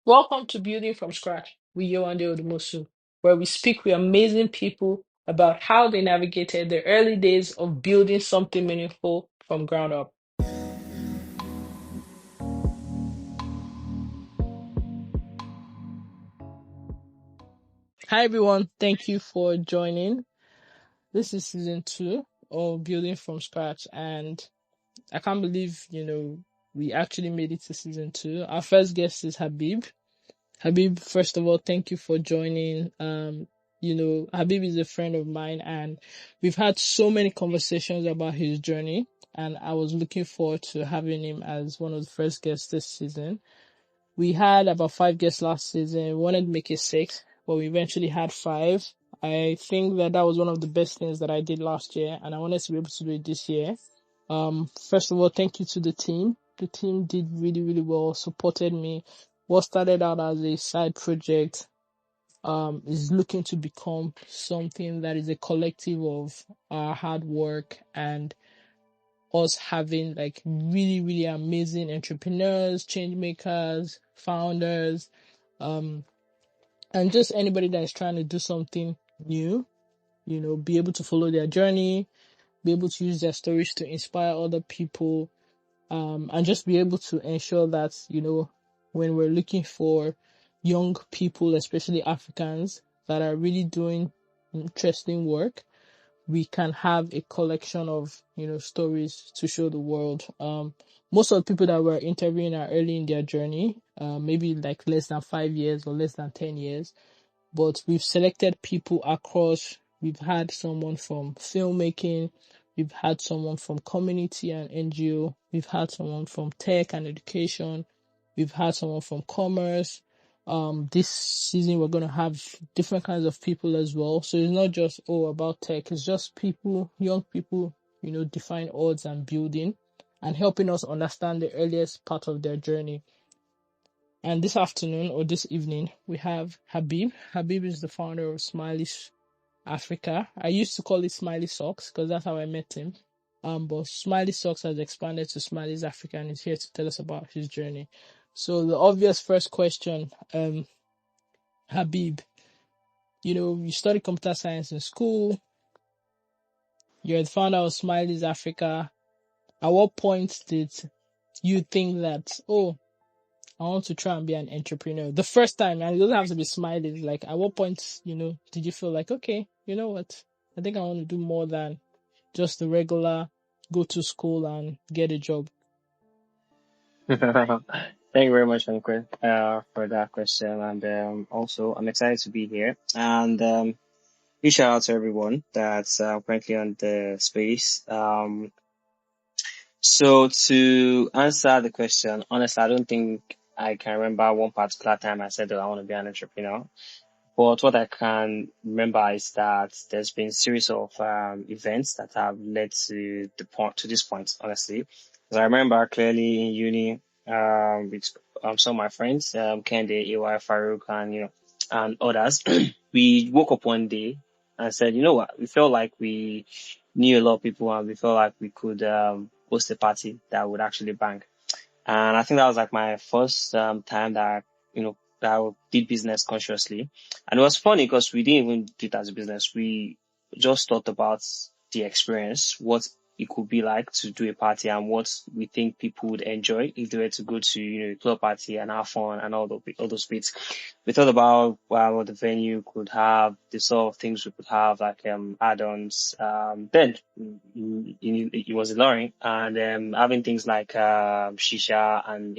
Welcome to Building from Scratch with Yewande Odumosu, where we speak with amazing people about how they navigated the early days of building something meaningful from ground up. Hi everyone, thank you for joining. This is season 2 of Building from Scratch, and I can't believe, we actually made it to season 2. Our first guest is Habib. Habib, first of all, thank you for joining. Habib is a friend of mine, and we've had so many conversations about his journey, and I was looking forward to having him as one of the first guests this season. We had about 5 guests last season. We wanted to make it 6, but we eventually had 5. I think that was one of the best things that I did last year, and I wanted to be able to do it this year. First of all, thank you to the team. The team did really, really well, supported me. What started out as a side project is looking to become something that is a collective of our hard work and us having like really, really amazing entrepreneurs, change makers, founders, and just anybody that is trying to do something new, be able to follow their journey, be able to use their stories to inspire other people, and just be able to ensure that, when we're looking for young people, especially Africans, that are really doing interesting work, we can have a collection of, stories to show the world. Most of the people that we're interviewing are early in their journey, maybe like less than 5 years or less than 10 years. But we've selected people across. We've had someone from filmmaking, we've had someone from community and NGO, we've had someone from tech and education, we've had someone from commerce. This season we're gonna have different kinds of people as well. So it's not just about tech, it's just people, young people, define odds and building and helping us understand the earliest part of their journey. And this afternoon or this evening, we have Habib. Habib is the founder of Smileys Africa. I used to call it Smiley Socks because that's how I met him. But Smiley Socks has expanded to Smileys Africa and is here to tell us about his journey. So the obvious first question, Habib, you studied computer science in school. You're the founder of Smileys Africa. At what point did you think that, I want to try and be an entrepreneur? The first time, and it doesn't have to be smiling. Like, at what point, did you feel like, okay, you know what? I think I want to do more than just the regular go to school and get a job. Thank you very much, Uncle, for that question. And also, I'm excited to be here. And big shout out to everyone that's currently on the space. So to answer the question, honestly, I don't think I can remember one particular time I said that I want to be an entrepreneur. But what I can remember is that there's been a series of events that have led to this point, honestly. Because I remember clearly in uni, with some of my friends, Kende, EY, Farouk, and and others, we woke up one day and said, you know what, we felt like we knew a lot of people and we felt like we could host a party that would actually bang. And I think that was like my first time that that I did business consciously. And it was funny because we didn't even do it as a business. We just thought about the experience, what it could be like to do a party and what we think people would enjoy if they were to go to, a club party and have fun and all those bits. We thought about what the venue could have, the sort of things we could have, like add-ons. Then it was alluring, and having things like shisha and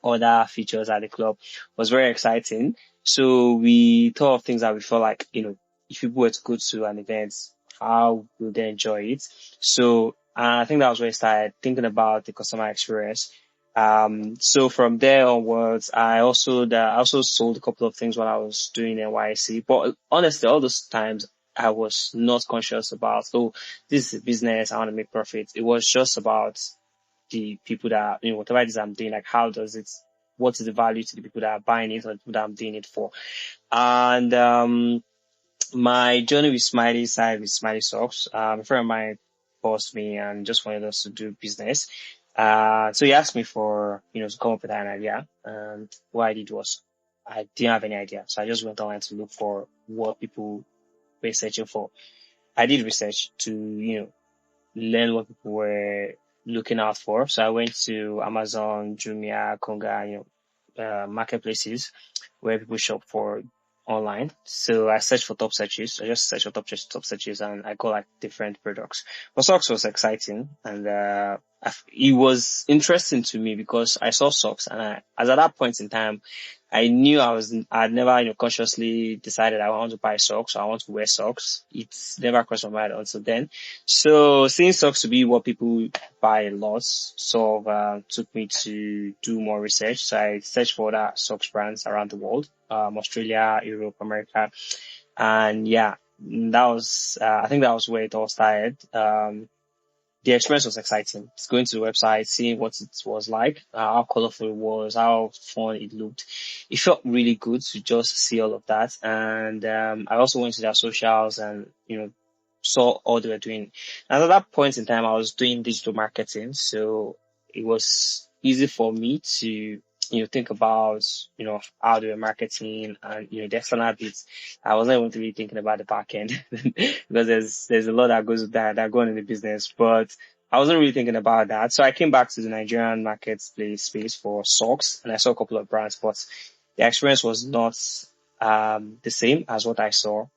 other features at the club was very exciting. So we thought of things that we felt like, if people were to go to an event, how would they enjoy it? So I think that was where I started thinking about the customer experience. So from there onwards, I also sold a couple of things while I was doing NYC. But honestly, all those times I was not conscious about, this is a business, I want to make profit. It was just about the people that, whatever it is I'm doing, like what is the value to the people that are buying it or the people that I'm doing it for. And my journey with Smiley side with Smiley Socks, a friend of mine forced me and just wanted us to do business. So he asked me for, to come up with an idea. And what I did was I didn't have any idea. So I just went online to look for what people were searching for. I did research to, learn what people were looking out for. So I went to Amazon, Jumia, Konga, marketplaces where people shop for online. So I searched for top searches. I just searched for top searches, and I got like different products. But socks was exciting, and it was interesting to me because I saw socks, and as at that point in time, I knew I'd never, consciously decided I want to buy socks or I want to wear socks. It's never crossed my mind until then. So seeing socks to be what people buy a lot sort of took me to do more research. So I searched for other socks brands around the world, Australia, Europe, America. And yeah, I think that was where it all started. The experience was exciting. Just going to the website, seeing what it was like, how colorful it was, how fun it looked. It felt really good to just see all of that. And I also went to their socials and, saw all they were doing. And at that point in time, I was doing digital marketing. So it was easy for me to, think about, how they were marketing and, the external bits. I wasn't even really thinking about the back end because there's a lot that goes with that go on in the business, but I wasn't really thinking about that. So I came back to the Nigerian marketplace space for socks and I saw a couple of brands, but the experience was not the same as what I saw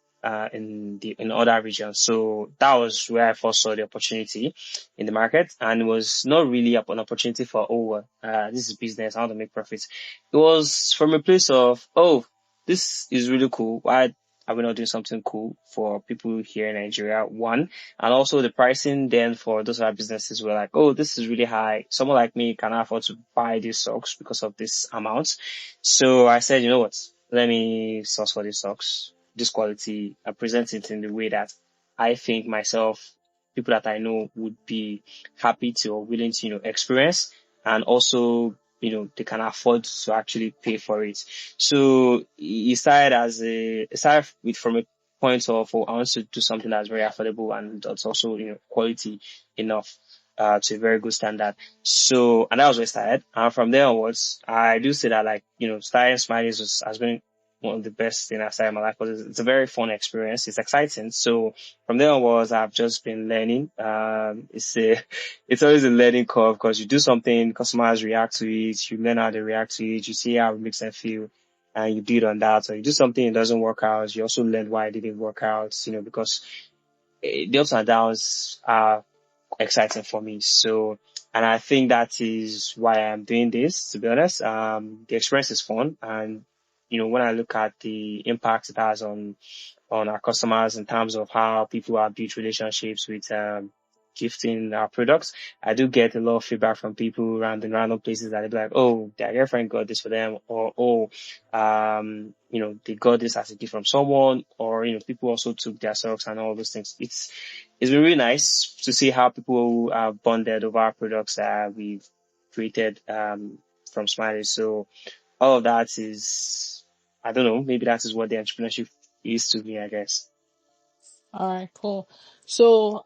in other regions. So that was where I first saw the opportunity in the market, and it was not really an opportunity for this is business, I want to make profits. It was from a place of, oh, this is really cool. Why are we not doing something cool for people here in Nigeria? One, and also the pricing then for those other businesses were like, oh, this is really high. Someone like me cannot afford to buy these socks because of this amount. So I said, you know what? Let me source for these socks, this quality, and present it in the way that I think myself, people that I know would be happy to or willing to, experience, and also, they can afford to actually pay for it. So it started from a point of, oh, I want to do something that's very affordable and that's also, quality enough, to a very good standard. So, and that was where it started. And from there onwards, I do say that, like, starting Smileys has been one of the best things I've started in my life because it's a very fun experience. It's exciting. So from there onwards, I've just been learning. It's always a learning curve because you do something, customers react to it, you learn how they react to it, you see how it makes them feel, and you build on that. So you do something, it doesn't work out, you also learn why it didn't work out, because the ups and downs are exciting for me. So, and I think that is why I'm doing this, to be honest. The experience is fun. And, when I look at the impact it has on our customers in terms of how people have built relationships with, gifting our products, I do get a lot of feedback from people around in random places that they be like, oh, their girlfriend got this for them, or, oh, they got this as a gift from someone, or, people also took their socks and all those things. It's been really nice to see how people have bonded over our products that we've created from Smiley. So all of that is, I don't know, maybe that is what the entrepreneurship is to me, I guess. All right, cool. So,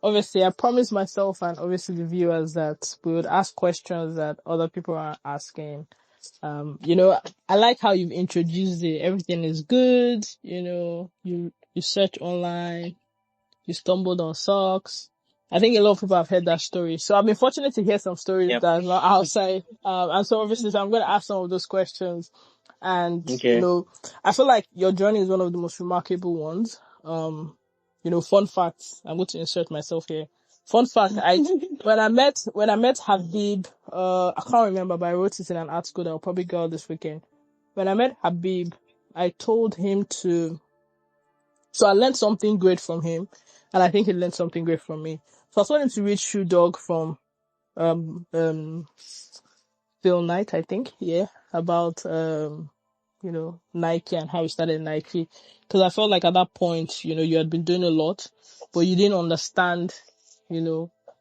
obviously, I promised myself and obviously the viewers that we would ask questions that other people are asking. I like how you've introduced it. Everything is good. You search online, you stumbled on socks. I think a lot of people have heard that story. So I've been fortunate to hear some stories Yep. that are not outside. And so obviously, I'm going to ask some of those questions. And, Okay. I feel like your journey is one of the most remarkable ones. Fun facts. I'm going to insert myself here. Fun fact, when I met Habib, I can't remember, but I wrote it in an article that I'll probably go out this weekend. When I met Habib, I told him so I learned something great from him, and I think he learned something great from me. So I told him to read Shoe Dog from um um Phil Knight, I think, yeah, about Nike and how he started Nike. Because I felt like at that point, you had been doing a lot, but you didn't understand,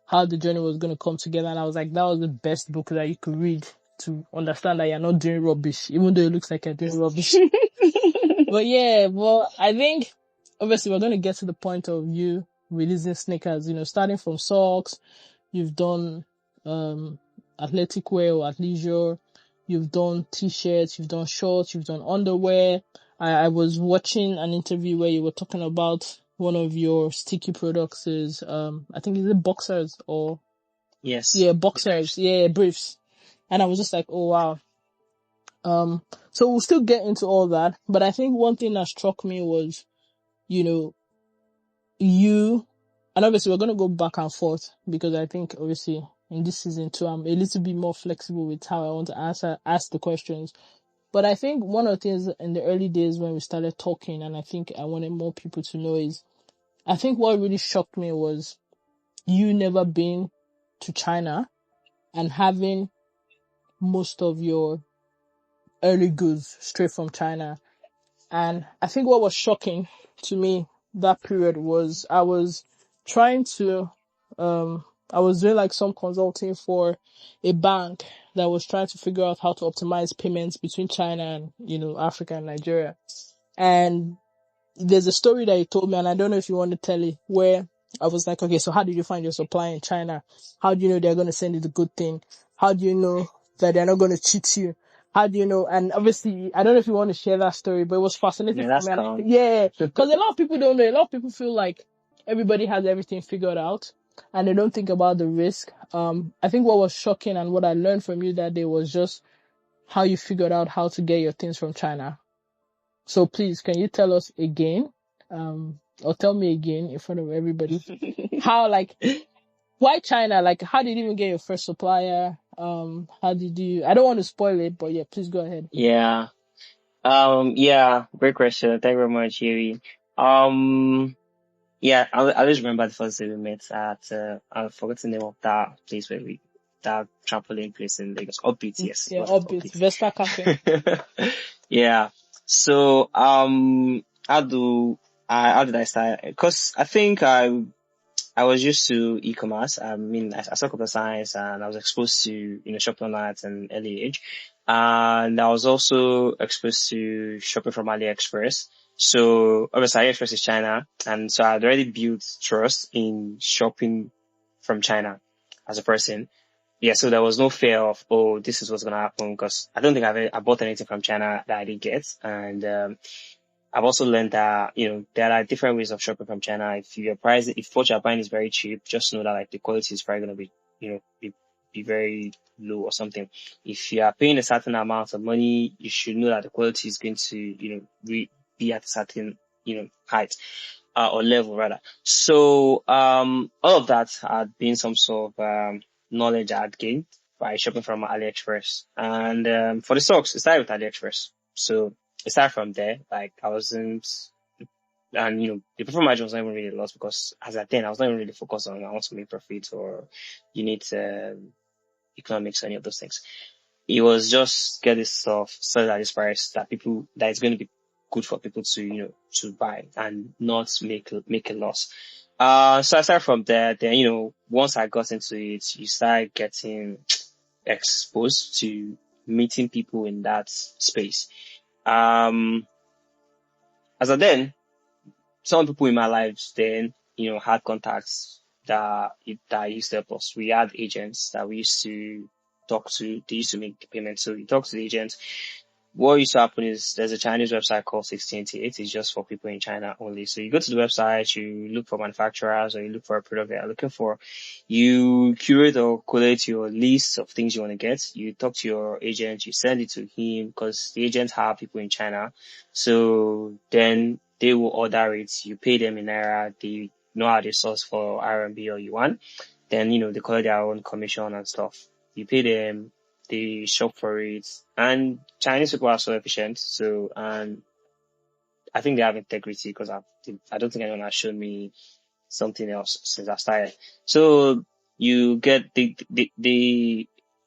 how the journey was going to come together. And I was like, that was the best book that you could read to understand that you're not doing rubbish, even though it looks like you're doing rubbish. But yeah, well, I think obviously we're going to get to the point of you releasing sneakers, starting from socks. You've done athletic wear or athleisure. You've done t-shirts, you've done shorts, you've done underwear. I was watching an interview where you were talking about one of your sticky products is, I think is it boxers or, Yes. yeah, boxers, yeah, briefs. And I was just like, oh wow. So we'll still get into all that, but I think one thing that struck me was, you know, and obviously we're going to go back and forth because I think obviously in this season too, I'm a little bit more flexible with how I want to ask the questions. But I think one of the things in the early days when we started talking, and I think I wanted more people to know is, I think what really shocked me was you never been to China and having most of your early goods straight from China. And I think what was shocking to me that period was I was trying to, I was doing like some consulting for a bank that was trying to figure out how to optimize payments between China and, Africa and Nigeria. And there's a story that he told me, and I don't know if you want to tell it, where I was like, okay, so how did you find your supply in China? How do you know they're going to send you the good thing? How do you know that they're not going to cheat you? How do you know? And obviously, I don't know if you want to share that story, but it was fascinating Yeah, for that's me. And calm. yeah, because a lot of people don't know. A lot of people feel like everybody has everything figured out and they don't think about the risk. I think what was shocking and what I learned from you that day was just how you figured out how to get your things from China. So please, can you tell us again, or tell me again in front of everybody, how, like, why China? Like, how did you even get your first supplier? How did you, I don't want to spoil it, but yeah, please go ahead. Yeah. Yeah, great question. Thank you very much, Yuri. Yeah, I always remember the first day we met at, I forgot the name of that place that trampoline place in Lagos. Upbeat, yes, it Yeah, was at Upbeat, Vespa Cafe. Upbeat. Yeah. So, how did I start? Because I think I was used to e-commerce. I mean, I saw computer science and I was exposed to, shopping online at an early age. And I was also exposed to shopping from AliExpress. So obviously AliExpress is China. And so I'd already built trust in shopping from China as a person. Yeah. So there was no fear of, oh, this is what's going to happen, because I don't think I bought anything from China that I didn't get. And, I've also learned that, there are different ways of shopping from China. If what you're buying is very cheap, just know that like the quality is probably going to be, be very low or something. If you are paying a certain amount of money, you should know that the quality is going to, be at a certain, height, or level rather. So, all of that had been some sort of, knowledge I had gained by shopping from AliExpress. And, for the socks, it started with AliExpress. So, aside from there, like I wasn't, and the profit margin was not even really a loss, because as at then I was not even really focused on I want to make profit or unit economics or any of those things. It was just get this stuff, sell at this price that it's going to be good for people to to buy and not make a loss. So aside from there, then once I got into it, you start getting exposed to meeting people in that space. As of then, some people in my lives then, had contacts that used to help us. We had agents that we used to talk to. They used to make the payments. So we talk to the agents. What used to happen is there's a Chinese website called 1688. It's just for people in China only. So you go to the website, you look for manufacturers, or you look for a product that you're looking for. You curate or collate your list of things you want to get. You talk to your agent, you send it to him, because the agents have people in China. So then they will order it. You pay them in Naira. They know how they source for RMB or Yuan. Then, they collect their own commission and stuff. You pay them, they shop for it. And Chinese people are so efficient. So, and I think they have integrity, because I don't think anyone has shown me something else since I started. So you they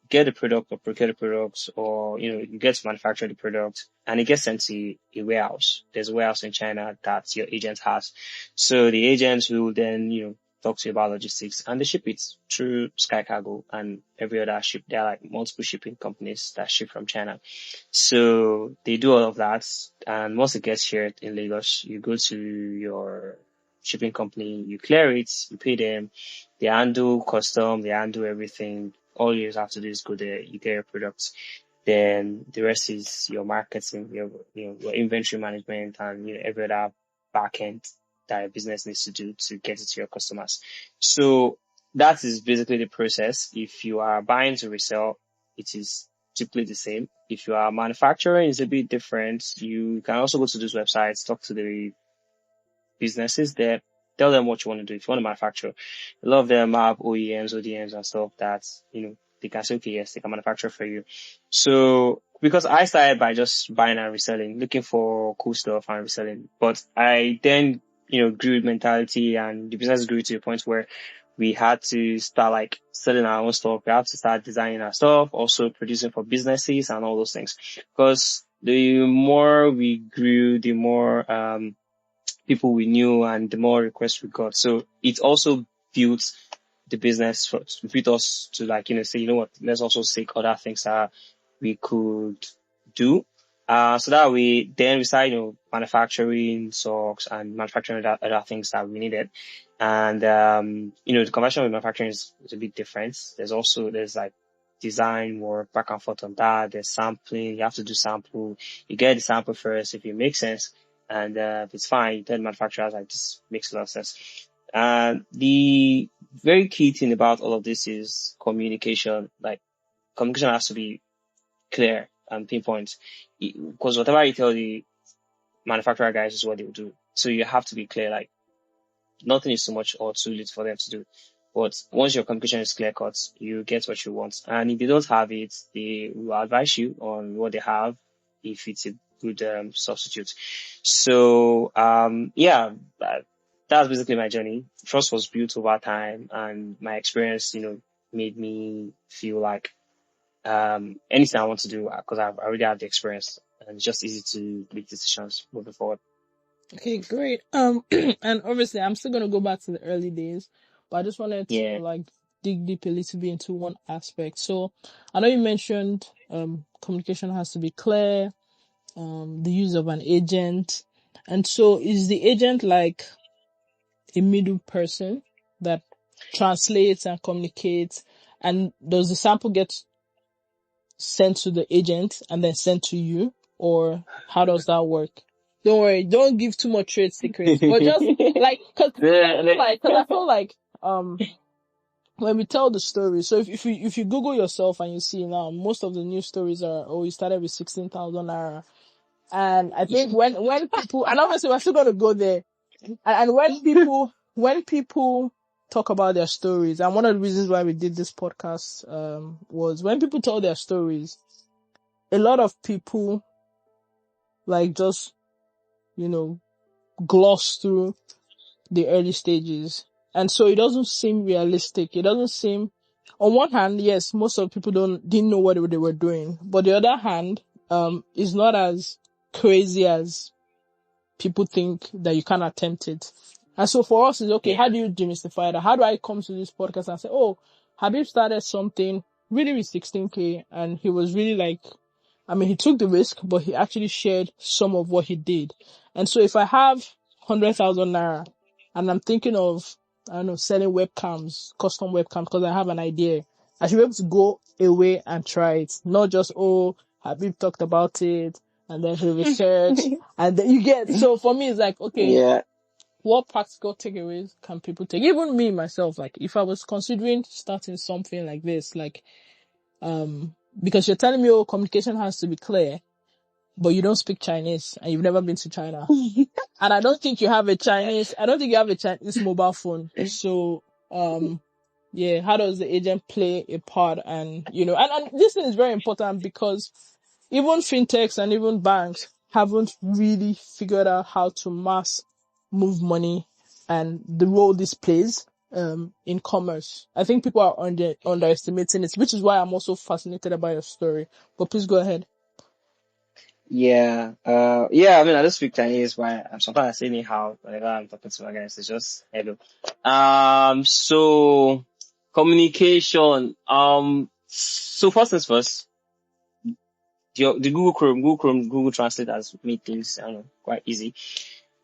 get the product or procure the products, or you get to manufacture the product, and it gets sent to a warehouse. There's a warehouse in China that your agent has. So the agents will then talk to you about logistics, and they ship it through Sky Cargo and every other ship. There are like multiple shipping companies that ship from China. So they do all of that, and once it gets here in Lagos, you go to your shipping company, you clear it, you pay them, they handle custom, they handle everything, all you have to do is go there, you get your products. Then the rest is your marketing, your inventory management, and every other back end that a business needs to do to get it to your customers. So that is basically the process. If you are buying to resell, it is typically the same. If you are manufacturing, it's a bit different. You can also go to these websites, talk to the businesses there, tell them what you want to do. If you want to manufacture, a lot of them have OEMs, ODMs and stuff that, they can say, okay, yes, they can manufacture for you. So because I started by just buying and reselling, looking for cool stuff and reselling, but I then, grew with mentality, and the business grew to a point where we had to start like selling our own stuff. We have to start designing our stuff, also producing for businesses and all those things. Because the more we grew, the more, people we knew and the more requests we got. So it also built the business built us to like, say, what, let's also seek other things that we could do. So that we started, manufacturing socks and manufacturing other things that we needed. And, the conversion with manufacturing is a bit different. There's like design work back and forth on that. There's sampling. You have to do sample. You get the sample first if it makes sense. And if it's fine, you tell the manufacturers like this makes a lot of sense. The very key thing about all of this is communication. Like communication has to be clear and pinpoint, because whatever you tell the manufacturer guys is what they'll do. So you have to be clear. Like nothing is too much or too little for them to do. But once your communication is clear cut, you get what you want. And if they don't have it, they will advise you on what they have if it's a good substitute. So that's basically my journey. Trust was built over time, and my experience, made me feel like anything I want to do, because I already have the experience, and it's just easy to make decisions moving forward. Okay, great. And obviously, I'm still gonna go back to the early days, but I just wanted to Yeah. like dig deep a little bit into one aspect. So, I know you mentioned communication has to be clear, the use of an agent, and so is the agent like a middle person that translates and communicates, and does the sample get sent to the agent and then sent to you, or how does that work? Don't worry, don't give too much trade secrets, but just like, cause I feel like, when we tell the story, so if you Google yourself and you see now, most of the news stories are, oh, you started with 16,000 naira. And I think when people, and obviously we're still going to go there, and when people talk about their stories, and one of the reasons why we did this podcast, was when people tell their stories, a lot of people like just, gloss through the early stages. And so it doesn't seem realistic. It doesn't seem, on one hand, yes, most of the people didn't know what they were doing. But the other hand, is not as crazy as people think that you can attempt it. And so for us, it's okay. Yeah. How do you demystify that? How do I come to this podcast and say, oh, Habib started something really with 16K, and he was really like, he took the risk, but he actually shared some of what he did. And so if I have 100,000 naira and I'm thinking of, I don't know, selling webcams, custom webcams, because I have an idea, I should be able to go away and try it. Not just, oh, Habib talked about it, and then he researched, and then you get, so for me, it's like, okay, Yeah. what practical takeaways can people take? Even me, myself, like, if I was considering starting something like this, like, because you're telling me, oh, communication has to be clear, but you don't speak Chinese and you've never been to China. And I don't think you have a Chinese mobile phone. So, yeah, how does the agent play a part? And, and this thing is very important, because even fintechs and even banks haven't really figured out how to mass move money and the role this plays in commerce. I think people are underestimating it, which is why I'm also fascinated about your story. But please go ahead. Yeah. Yeah, I don't speak Chinese, but sometimes I say ni hao whenever I'm talking to my guys. It's just hello. So communication. So first things first, the Google Translate has made things, quite easy.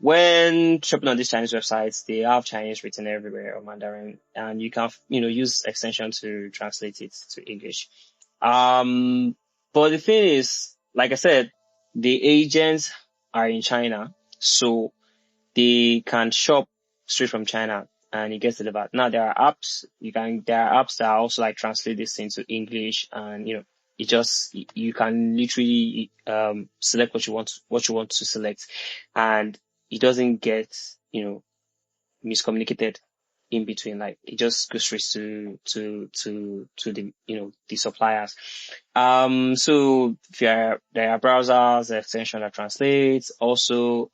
when shopping on these Chinese websites, they have Chinese written everywhere or Mandarin, and you can, use extension to translate it to English. But the thing is, like I said, the agents are in China, so they can shop straight from China and it gets delivered. Now there are apps that also like translate this into English, and you can literally select what you want to select, and it doesn't get miscommunicated in between. Like it just goes straight to the the suppliers. So there are browsers, extension that translates. Also,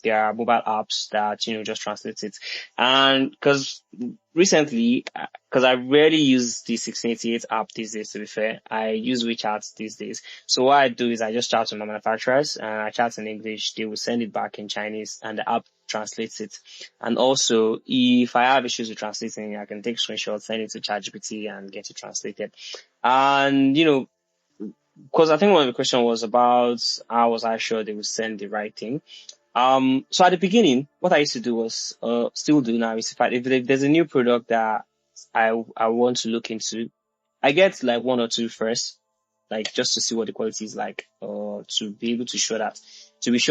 there are mobile apps that just translate it. And because recently, because I rarely use the 1688 app these days, to be fair, I use WeChat these days. So what I do is I just chat to my manufacturers and I chat in English. They will send it back in Chinese and the app translates it. And also, if I have issues with translating, I can take screenshots, send it to ChatGPT and get it translated. And, because I think one of the questions was about how was I sure they would send the right thing. So at the beginning, what I used to do was, still do now, is if there's a new product that I want to look into, I get like one or two first, like just to see what the quality is like, or to be able to be sure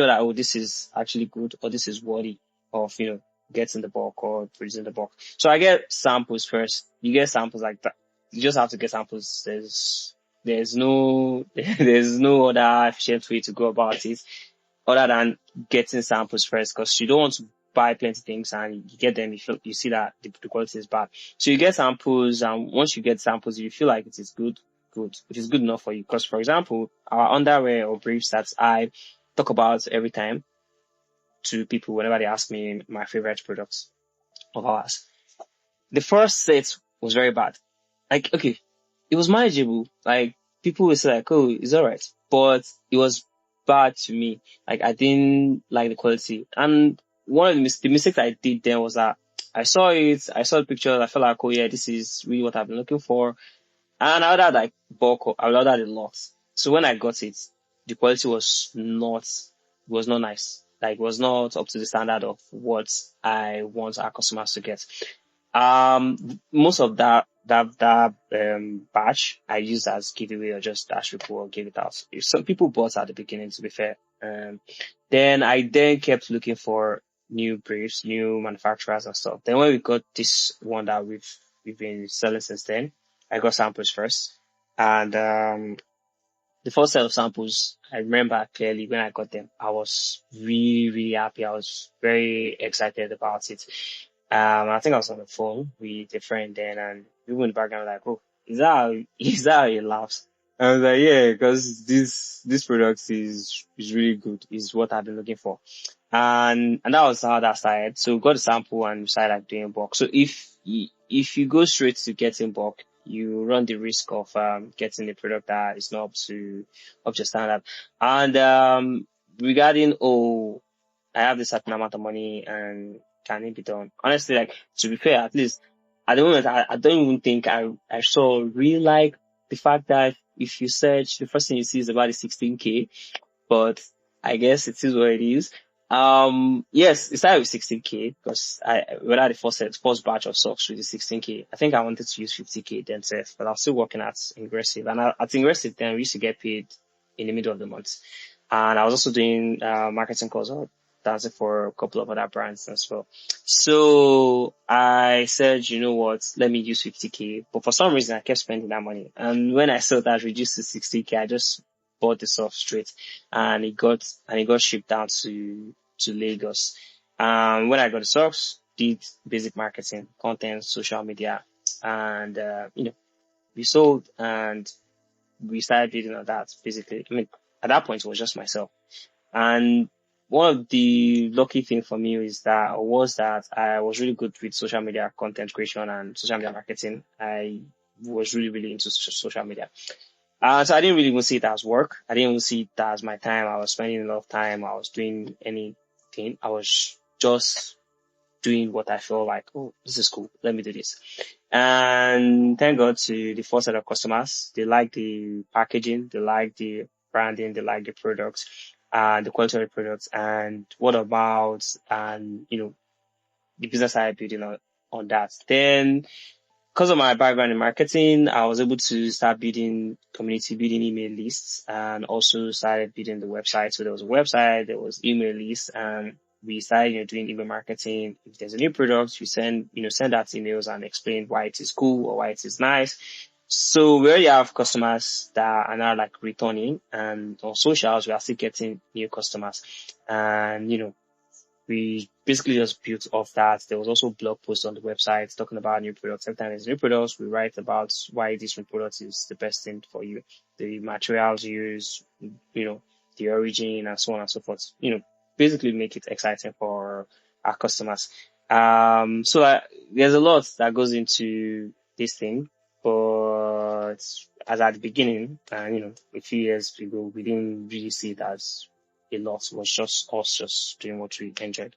that, oh, this is actually good, or this is worthy of, getting the bulk or producing the bulk. So I get samples first. You get samples like that. You just have to get samples. There's no, there's no other efficient way to go about it other than getting samples first, because you don't want to buy plenty of things and you get them, you see that the quality is bad. So you get samples, and once you get samples, you feel like it is good, it is good enough for you. Because, for example, our underwear or briefs that I talk about every time to people whenever they ask me my favorite products of ours, the first set was very bad. Like, okay, it was manageable. Like, people would say like, oh, it's alright. But it was bad to me. Like, I didn't like the quality. And one of the mistakes I did then was that I saw the pictures, I felt like, oh yeah, this is really what I've been looking for. And I ordered like bulk, I ordered a lot. So when I got it, the quality was not nice. Like, was not up to the standard of what I want our customers to get. Most of that batch I used as giveaway or just dash people or give it out. Some people bought at the beginning, to be fair. Then I kept looking for new briefs, new manufacturers and stuff. Then when we got this one that we've been selling since then, I got samples first. And the first set of samples, I remember clearly when I got them, I was really, really happy. I was very excited about it. I think I was on the phone with a friend then, and people in the background were like, "Oh, is that how he laughs?" I was like, "Yeah, because this product is really good. Is what I've been looking for." And that was how that started. So we got a sample and we started like doing bulk. So if you go straight to getting bulk, you run the risk of getting a product that is not up to standard. And regarding, oh, I have this certain amount of money and can it be done? Honestly, like, to be fair, at least at the moment, I don't even think I saw really like the fact that if you search, the first thing you see is about the 16K, but I guess it is what it is. Yes, it started with 16K because when I had the first batch of socks with the 16K, I think I wanted to use 50K then, but I was still working at Ingressive. And at Ingressive then, we used to get paid in the middle of the month. And I was also doing marketing calls or dancing for a couple of other brands as well. So I said, you know what, let me use 50K. But for some reason, I kept spending that money. And when I saw that reduced to 60K, I just bought the stuff straight, and it got shipped down to Lagos. When I got the socks, did basic marketing, content, social media, and we sold and we started building on that. Basically, I mean, at that point it was just myself. And one of the lucky things for me was that I was really good with social media content creation and social media marketing. I was really, really into social media. So I didn't really even see it as work. I didn't even see it as my time. I was spending a lot of time. I was doing anything. I was just doing what I felt like, oh, this is cool. Let me do this. And thank God to the first set of customers. They like the packaging. They like the branding. They like the products. and the quality of the products, and what about, and the business I building on that. Then, because of my background in marketing, I was able to start building community, building email lists, and also started building the website. So there was a website, there was email lists, and we started, doing email marketing. If there's a new product, we send out emails and explain why it is cool or why it is nice. So we already have customers that are now like returning, and on socials, we are still getting new customers. And, we basically just built off that. There was also blog posts on the website talking about new products. Every time there's new products, we write about why this new product is the best thing for you, the materials used, the origin, and so on and so forth. Basically make it exciting for our customers. So there's a lot that goes into this thing, but as at the beginning, and a few years ago, we didn't really see it as a lot. It was just us just doing what we enjoyed.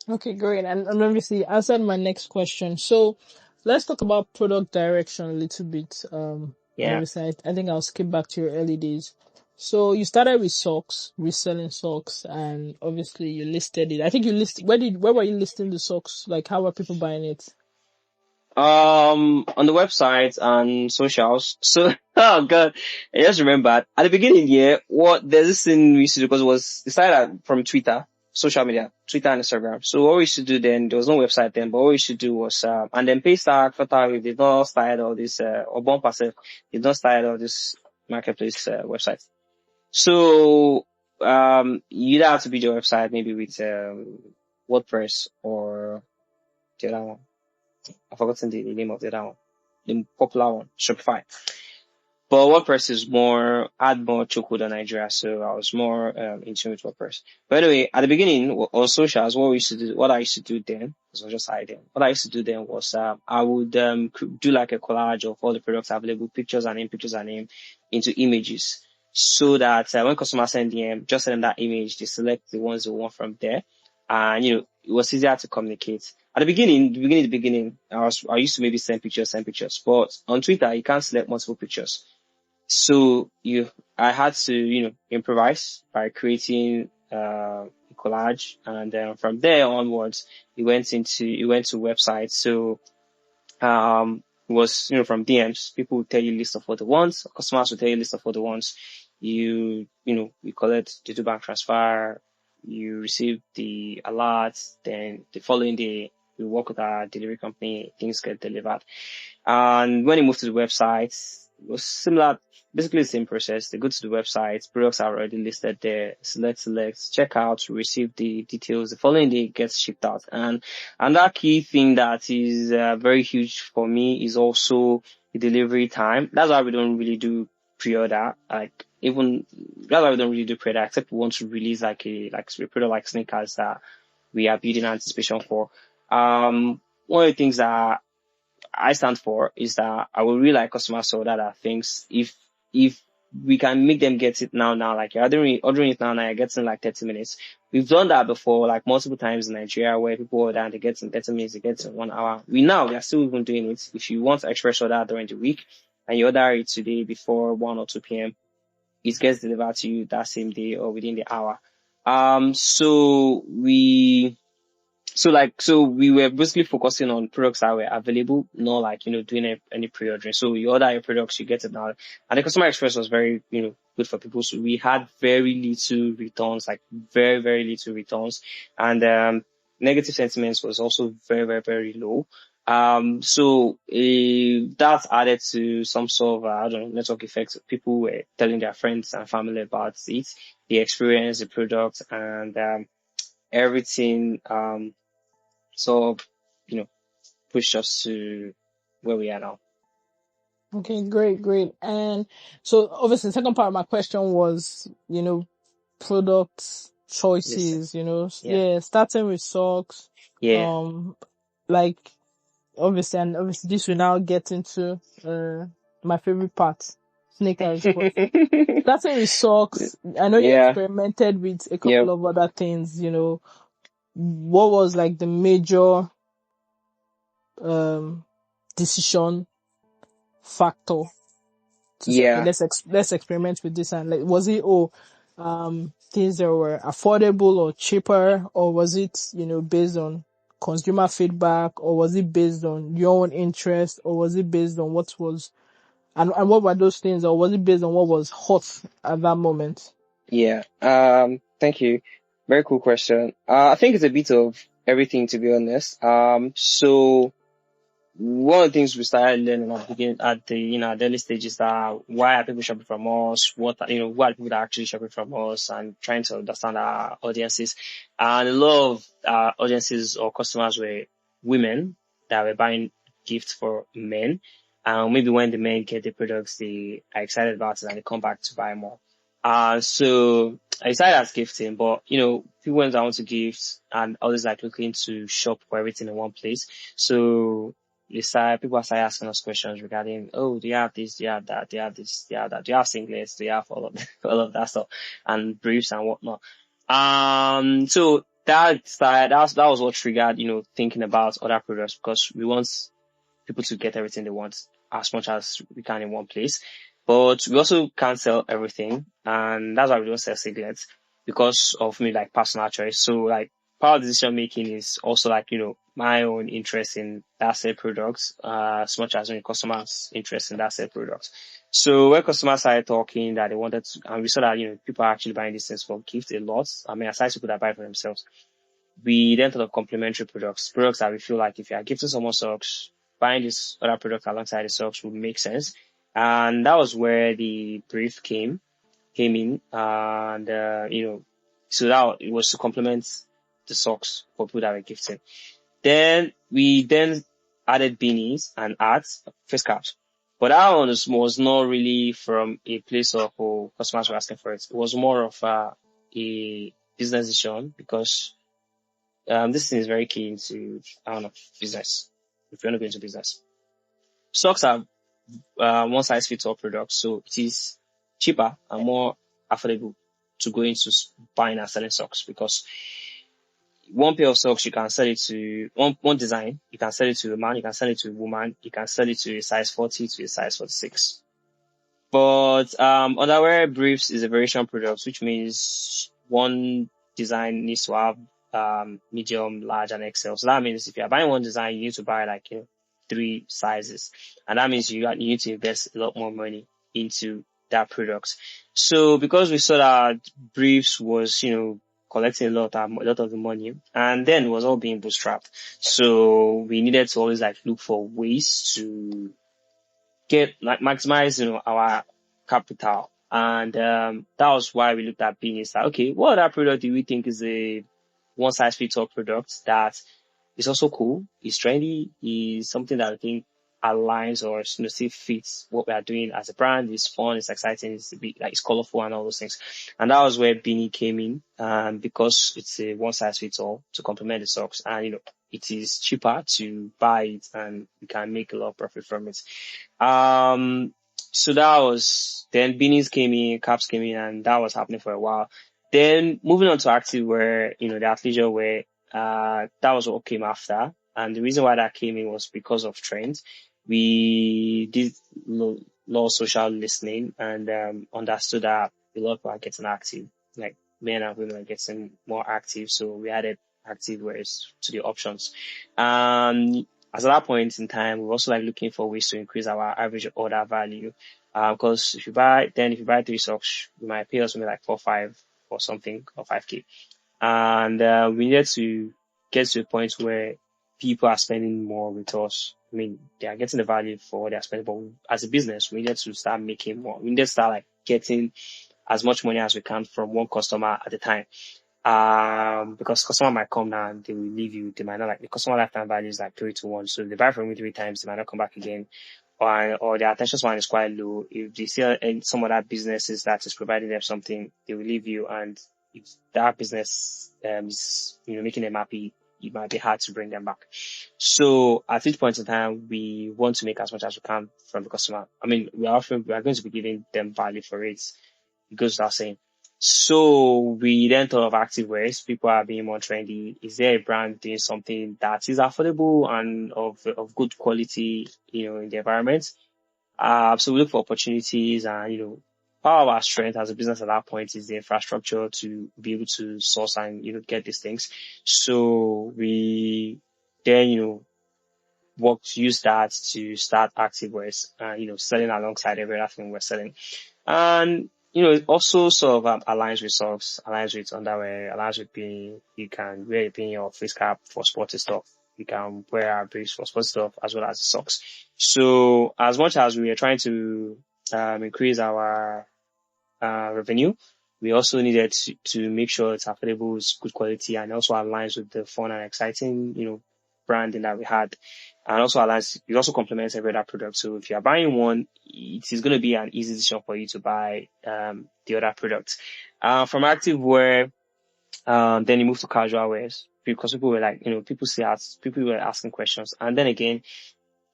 Okay, great. And obviously you answered my next question. So let's talk about product direction a little bit. And Yeah. obviously I think I'll skip back to your early days. So you started with socks, reselling socks, and obviously you listed it. I think you listed, where were you listing the socks? Like, how were people buying it? On the website and socials. So, oh god, I just remembered at the beginning, there's this thing we used to do, because it was decided from Twitter, social media, Twitter and Instagram. So what we used to do then, there was no website then, but what we used to do was, and then Paystack, Fatal, did not start all this, or Bumper Self, did not start all this marketplace, website. So, you either have to build your website maybe with, WordPress or the other one. I've forgotten the name of the other one. The popular one, Shopify. But WordPress had more chokehold on Nigeria, so I was more in tune with WordPress. But anyway, at the beginning on socials, what I used to do then, because I was just hiding. What I used to do then was I would do like a collage of all the products available, pictures and name, into images, so that when customers send DM, just send them that image, they select the ones they want from there, and it was easier to communicate. At the beginning, I used to maybe send pictures, but on Twitter you can't select multiple pictures. So I had to, improvise by creating a collage, and then from there onwards, it went to websites. So it was, from DMs, people would tell you a list of what they want, customers would tell you a list of what they want. You collect the bank transfer, you receive the alerts, then the following day, you work with our delivery company, things get delivered. And when you move to the website, it was similar, basically the same process. They go to the website, products are already listed there, select, check out, receive the details. The following day it gets shipped out. And that key thing that is very huge for me is also the delivery time. That's why we don't really do pre-order. That's why we don't really do pre-order, except we want to release like a product like sneakers that we are building anticipation for. One of the things that I stand for is that I will really like customer order things. If we can make them get it now, like you're ordering it now, you're getting like 30 minutes. We've done that before, like multiple times in Nigeria, where people order and they get in 30 minutes, they get in 1 hour. We are still even doing it. If you want express order during the week and you order it today before 1 or 2 p.m., it gets delivered to you that same day or within the hour. So we were basically focusing on products that were available, not like, doing any pre-ordering. So you order your products, you get it now. And the customer experience was very, good for people. So we had very little returns, like very, very little returns. And, negative sentiments was also very, very, very low. So that added to some sort of, network effects. People were telling their friends and family about it, the experience, the product, and, everything, so, pushed us to where we are now. Okay, great. And so obviously the second part of my question was, product choices, starting with socks. Yeah. Like obviously this will now get into my favorite part, sneakers. But starting with socks, I know you experimented with a couple of other things, what was like the major decision factor to say, okay, let's experiment with this, and like, was it things that were affordable or cheaper, or was it, based on consumer feedback, or was it based on your own interest, or was it based on what was, and what were those things, or was it based on what was hot at that moment? Yeah. Thank you. Very cool question. I think it's a bit of everything, to be honest. So one of the things we started learning at the at the early stages that why are people shopping from us? Who are the people that are actually shopping from us, and trying to understand our audiences. And a lot of our audiences or customers were women that were buying gifts for men. And maybe when the men get the products, they are excited about it and they come back to buy more. So I decided as gifting, but people went down to gifts and always like looking to shop for everything in one place. So people start asking us questions regarding, oh, do you have this, do you have that, do you have this, do you have that, do you have singlets, do you have all of all of that stuff, and briefs and whatnot. So that was what triggered, thinking about other products, because we want people to get everything they want as much as we can in one place. But we also can't sell everything, and that's why we don't sell cigarettes, because of me, like, personal choice. So like power decision making is also like, my own interest in that said products, as much as when customers' interest in that said products. So when customers started talking that they wanted to, and we saw that, people are actually buying these things for gifts a lot. I mean, aside people that buy for themselves, we then thought of complementary products that we feel like if you are gifting someone socks, buying this other product alongside the socks would make sense. And that was where the brief came in, and so that it was to complement the socks for people that were gifting. Then we added beanies and hats, face caps. But that one was not really from a place of, oh, customers were asking for it. It was more of a business decision, because this thing is very key into, I don't know, business. If you want to go into business, socks are one size fits all products, so it is cheaper and more affordable to go into buying and selling socks, because one pair of socks you can sell it to one design, you can sell it to a man, you can sell it to a woman, you can sell it to a size 40 to a size 46. But underwear briefs is a variation product, which means one design needs to have medium, large, and XL. So that means if you are buying one design, you need to buy like 3 sizes, and that means you need to invest a lot more money into that product. So because we saw that briefs was collecting a lot of the money, and then it was all being bootstrapped, so we needed to always like look for ways to maximize our capital. And that was why we looked at beanies. Like, okay, what other product do we think is a one size fits all product that is also cool, is trendy, is something that I think aligns or still fits what we are doing as a brand, is fun, it's exciting, it's colorful and all those things. And that was where beanie came in, because it's a one size fits all to complement the socks, and it is cheaper to buy it and you can make a lot of profit from it. So that was, then beanies came in, caps came in, and that was happening for a while. Then moving on to activewear, the athleisure wear, that was what came after. And the reason why that came in was because of trends. We did lot of social listening, and understood that a lot of people are getting active, like men and women are getting more active. So we added active wears to the options. As at that point in time, we're also like looking for ways to increase our average order value. Because if you buy 3 socks, you might pay us maybe like 4-5 or something, or 5K. And we need to get to a point where people are spending more with us. I mean, they are getting the value for what they are spending, but as a business, we need to start making more. We need to start like getting as much money as we can from one customer at a time. Because customer might come now and they will leave you. They might not, like, the customer lifetime value is like 3 to 1. So if they buy from me 3 times, they might not come back again. Or their attention span is quite low. If they see some other businesses that is providing them something, they will leave you. And if that business is making them happy, it might be hard to bring them back. So at each point in time, we want to make as much as we can from the customer. I mean, we are going to be giving them value for it. It goes without saying. So we then thought of active wears. People are being more trendy. Is there a brand doing something that is affordable and of good quality, in the environment? So we look for opportunities, and part of our strength as a business at that point is the infrastructure to be able to source and, get these things. So we then, use that to start activewears, selling alongside every other thing we're selling. And, it also sort of aligns with socks, aligns with underwear, aligns with being, you can wear a beanie or face cap for sporty stuff. You can wear a briefs for sporty stuff as well as the socks. So as much as we are trying to increase our revenue, we also needed to make sure it's affordable, it's good quality, and also aligns with the fun and exciting, branding that we had. And also aligns, it also complements every other product. So if you're buying one, it is going to be an easy decision for you to buy the other product. From activewear, then you move to casual wears because people were like, people were asking questions. And then again,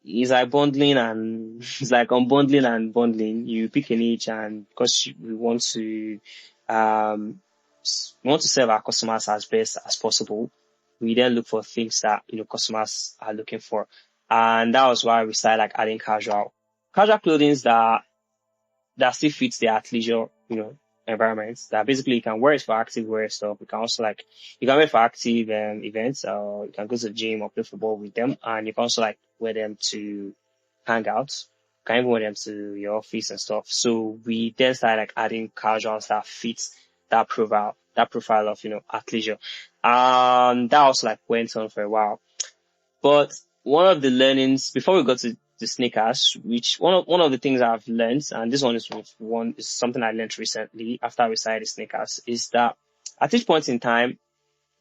it's like bundling and it's like unbundling and bundling. You pick a niche, and because we want to serve our customers as best as possible, we then look for things that customers are looking for, and that was why we started like adding casual clothing that still fits the athleisure environments, that basically you can wear it for active wear stuff. You can also you can wear it for active events, or you can go to the gym or play football with them, and you can also wear them to hang out. You can even wear them to your office and stuff. So we then started adding casuals that fits that profile of athleisure. That also went on for a while. But one of the learnings before we got to the sneakers, which one of the things I've learned, and this one is something I learned recently after we started the sneakers, is that at each point in time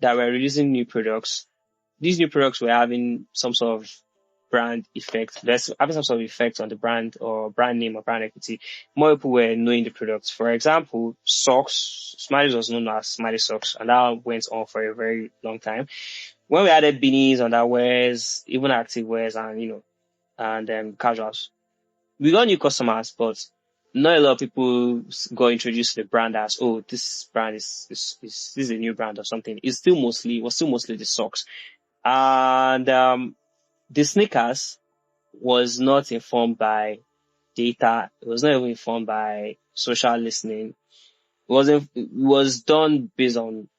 that we're releasing new products, these new products were having some sort of brand effect. There's having some sort of effect on the brand or brand name or brand equity. More people were knowing the products. For example, socks. Smiley was known as Smiley socks, and that went on for a very long time. When we added beanies, underwears, even active wears, and casuals, we got new customers, but not a lot of people got introduced to the brand as, oh, this brand this is a new brand or something. Was still mostly the socks. And the sneakers was not informed by data. It was not even informed by social listening. It was done based on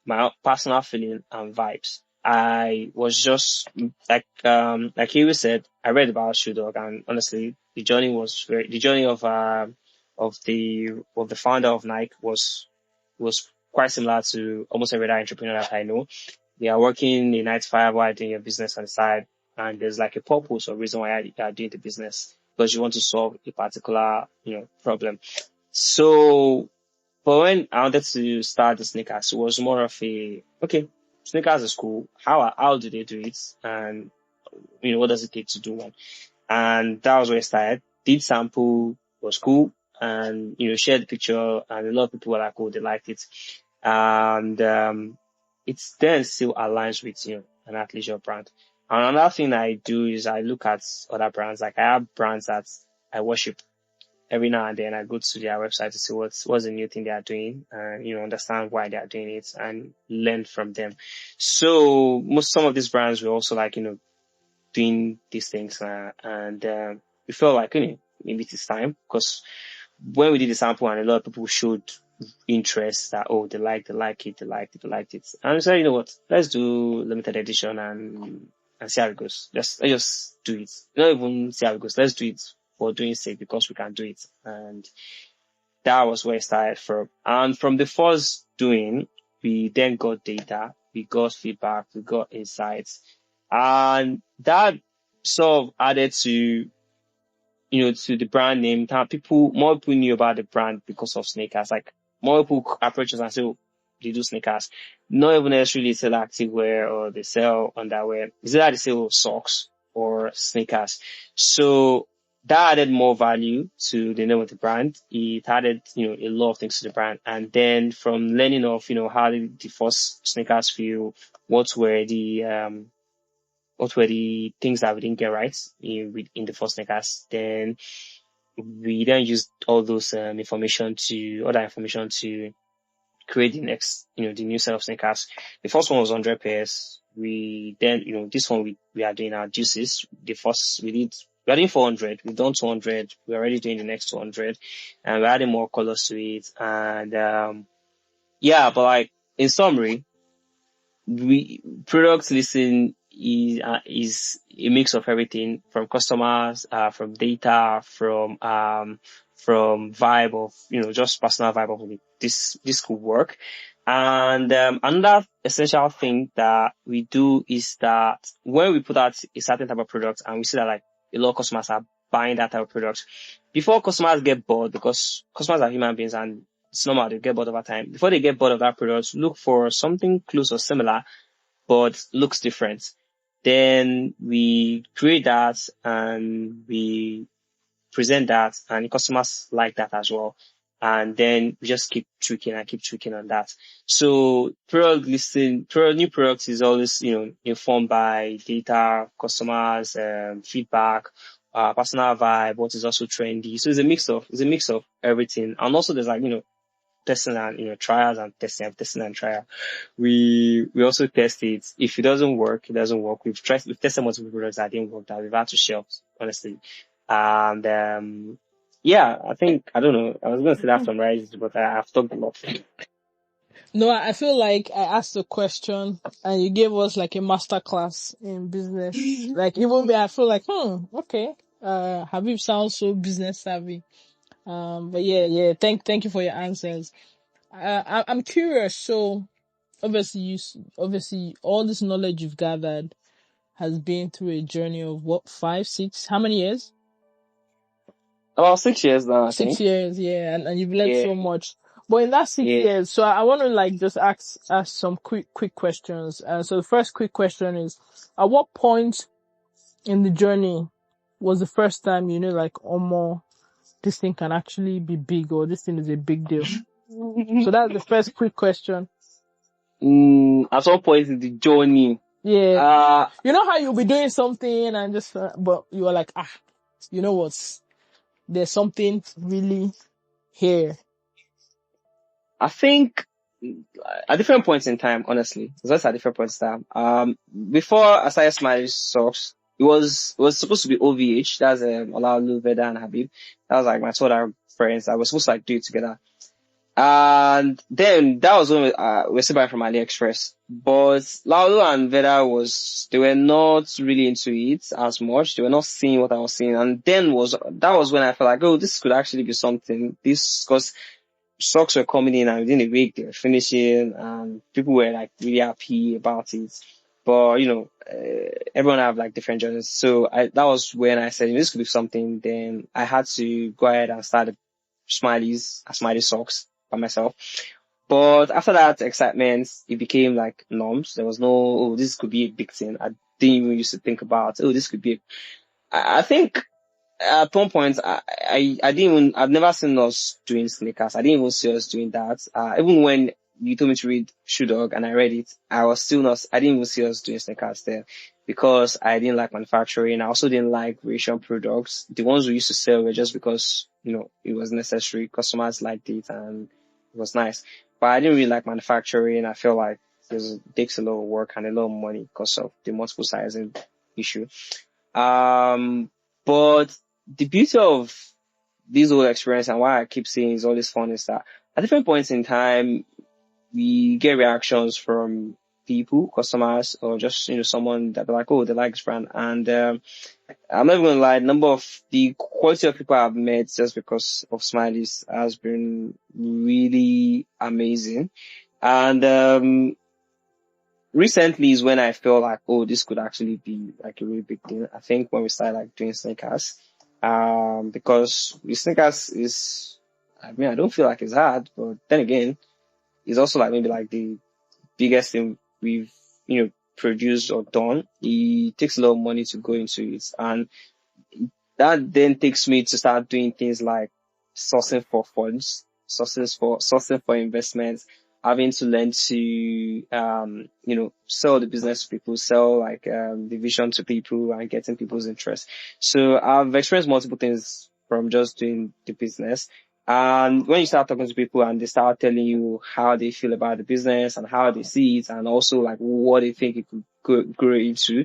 my personal feeling and vibes. I was just like you said, I read about Shoe Dog, and honestly, the journey of the founder of Nike was quite similar to almost every other entrepreneur that I know. They are working a 9 to 5 while doing your business on the side, and there's a purpose or reason why you are doing the business, because you want to solve a particular problem. So, but when I wanted to start the sneakers, it was more of okay, sneakers is cool. How do they do it? And, what does it take to do one? And that was where I started. Did sample, was cool. And, shared the picture, and a lot of people were like, oh, they liked it. And, it's then still aligns with, an athleisure brand. And another thing I do is I look at other brands. I have brands that I worship. Every now and then I go to their website to see what's the new thing they are doing, and understand why they are doing it and learn from them. So some of these brands were also doing these things, and we felt like maybe it is time, because when we did the sample and a lot of people showed interest that they liked it, and we said, you know what, let's do limited edition and see how it goes. Let's just do it. Not even see how it goes. Let's do it for doing sake, because we can do it. And that was where it started from. And from the first doing, we then got data, we got feedback, we got insights, and that sort of added to to the brand name. More people knew about the brand because of sneakers. More people approach us and say, oh, they do sneakers. Not even necessarily sell activewear or they sell underwear. It's either they sell socks or sneakers. So that added more value to the name of the brand. It added, a lot of things to the brand. And then from learning of, how did the first sneakers feel, what were the things that we didn't get right in the first sneakers, then we then used all those other information to create the next, the new set of sneakers. The first one was 100 pairs. We then, this one we are doing our juices. We we're doing 400. We've done 200. We're already doing the next 200, and we're adding more colors to it. And yeah, but like in summary, we product listing is a mix of everything from customers, from data, from vibe of, just personal vibe of this could work. And another essential thing that we do is that when we put out a certain type of product and we see that like a lot of customers are buying that type of product, before customers get bored, because customers are human beings and it's normal, they get bored over time. Before they get bored of that product, look for something close or similar, but looks different. Then we create that and we present that, and the customers like that as well. And then we just keep tweaking and keep tweaking on that. So new products is always, informed by data, customers, feedback, personal vibe, what is also trendy. So it's a mix of everything. And also there's like, testing and, trials and testing and trial. We also test it. If it doesn't work, it doesn't work. We've tested multiple products that didn't work, that we've had to shelve, honestly. And yeah, I don't know. I was going to say that summarized, but I've talked a lot. No, I feel like I asked a question and you gave us like a master class in business. Like even me, I feel like, okay. Habib sounds so business savvy. But yeah. Thank you for your answers. I'm curious. So obviously all this knowledge you've gathered has been through a journey of what, 5, 6, how many years? About 6 years now, I 6 think. years, yeah, and you've learned Yeah, so much. But in that 6 yeah. years, so I want to like just ask some quick questions. So the first quick question is, at what point in the journey was the first time you know like, oh more, this thing can actually be big, or this thing is a big deal? So that's the first quick question. At some point in the journey, Yeah, you know how you'll be doing something and just, but you are like, you know what? There's something really here. I think at different points in time, honestly, it's just at different points in time. Before I started Smiley Socks, it was supposed to be OVH. That's Olaolu, Veda, and Habib. That was like my two other friends. I was supposed to like do it together. And then that was when we still buying from AliExpress. But Laulu and Veda they were not really into it as much. They were not seeing what I was seeing. And then that was when I felt like, oh, this could actually be something. Cause stocks were coming in and within a week they were finishing and people were like really happy about it. But, everyone have like different journeys. So that was when I said, this could be something. Then I had to go ahead and start Smiley Socks by myself. But after that excitement, it became like norms. There was no, oh, this could be a big thing. I didn't even used to think about, oh, this could be. I think at one point, I've never seen us doing sneakers. I didn't even see us doing that. Even when you told me to read Shoe Dog and I read it, I didn't even see us doing sneakers there because I didn't like manufacturing. I also didn't like Ration products. The ones we used to sell were just because, it was necessary. Customers liked it and it was nice. But I didn't really like manufacturing. I feel like it takes a lot of work and a lot of money because of the multiple sizing issue. But the beauty of this whole experience and why I keep saying it's always fun is that at different points in time, we get reactions from people, customers, or just, someone that be like, oh, they like this brand. And, I'm not even gonna lie, the quality of people I've met just because of Smileys has been really amazing. And, recently is when I felt like, oh, this could actually be like a really big thing. I think when we started like doing sneakers, because the sneakers I don't feel like it's hard, but then again, it's also like maybe like the biggest thing we've, produced or done. It takes a lot of money to go into it. And that then takes me to start doing things like sourcing for funds, sourcing for investments, having to learn to, sell the business to people, sell like, the vision to people and getting people's interest. So I've experienced multiple things from just doing the business. And when you start talking to people and they start telling you how they feel about the business and how they see it and also like what they think it could grow into,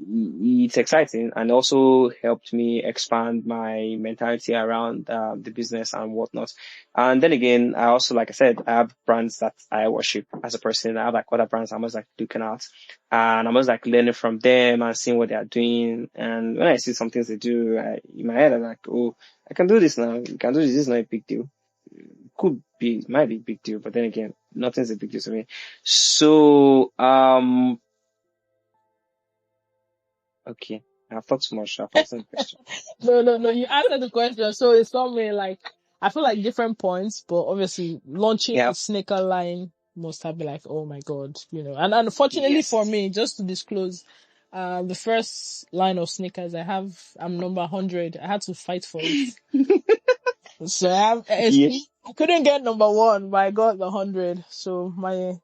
it's exciting and also helped me expand my mentality around the business and whatnot. And then again, I also, like I said, I have brands that I worship as a person. I have like other brands I'm always like looking at, and I'm always like learning from them and seeing what they are doing. And when I see some things they do, in my head, I'm like, oh, I can do this now. You can do this. This is not a big deal. Could be, might be a big deal, but then again, nothing's a big deal to me. So, okay. I've talked too much. I've answered the question. No. You answered the question. So it's something like, I feel like different points, but obviously launching Yeah. a sneaker line must have been like, oh my God, and unfortunately for Yes. me, just to disclose, the first line of sneakers I'm number 100. I had to fight for it. So Yeah. I couldn't get number one, but I got the 100. So my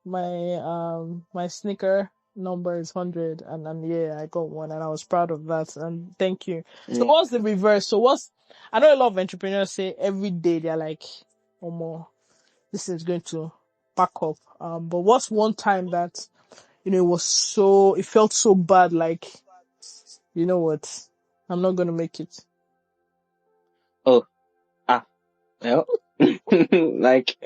sneaker number is 100, and yeah, I got one, and I was proud of that. And thank you. So Yeah. what's the reverse? I know a lot of entrepreneurs say every day they're like, oh more, this is going to back up. But what's one time that it felt so bad, like, you know what, I'm not gonna make it. Oh, well, like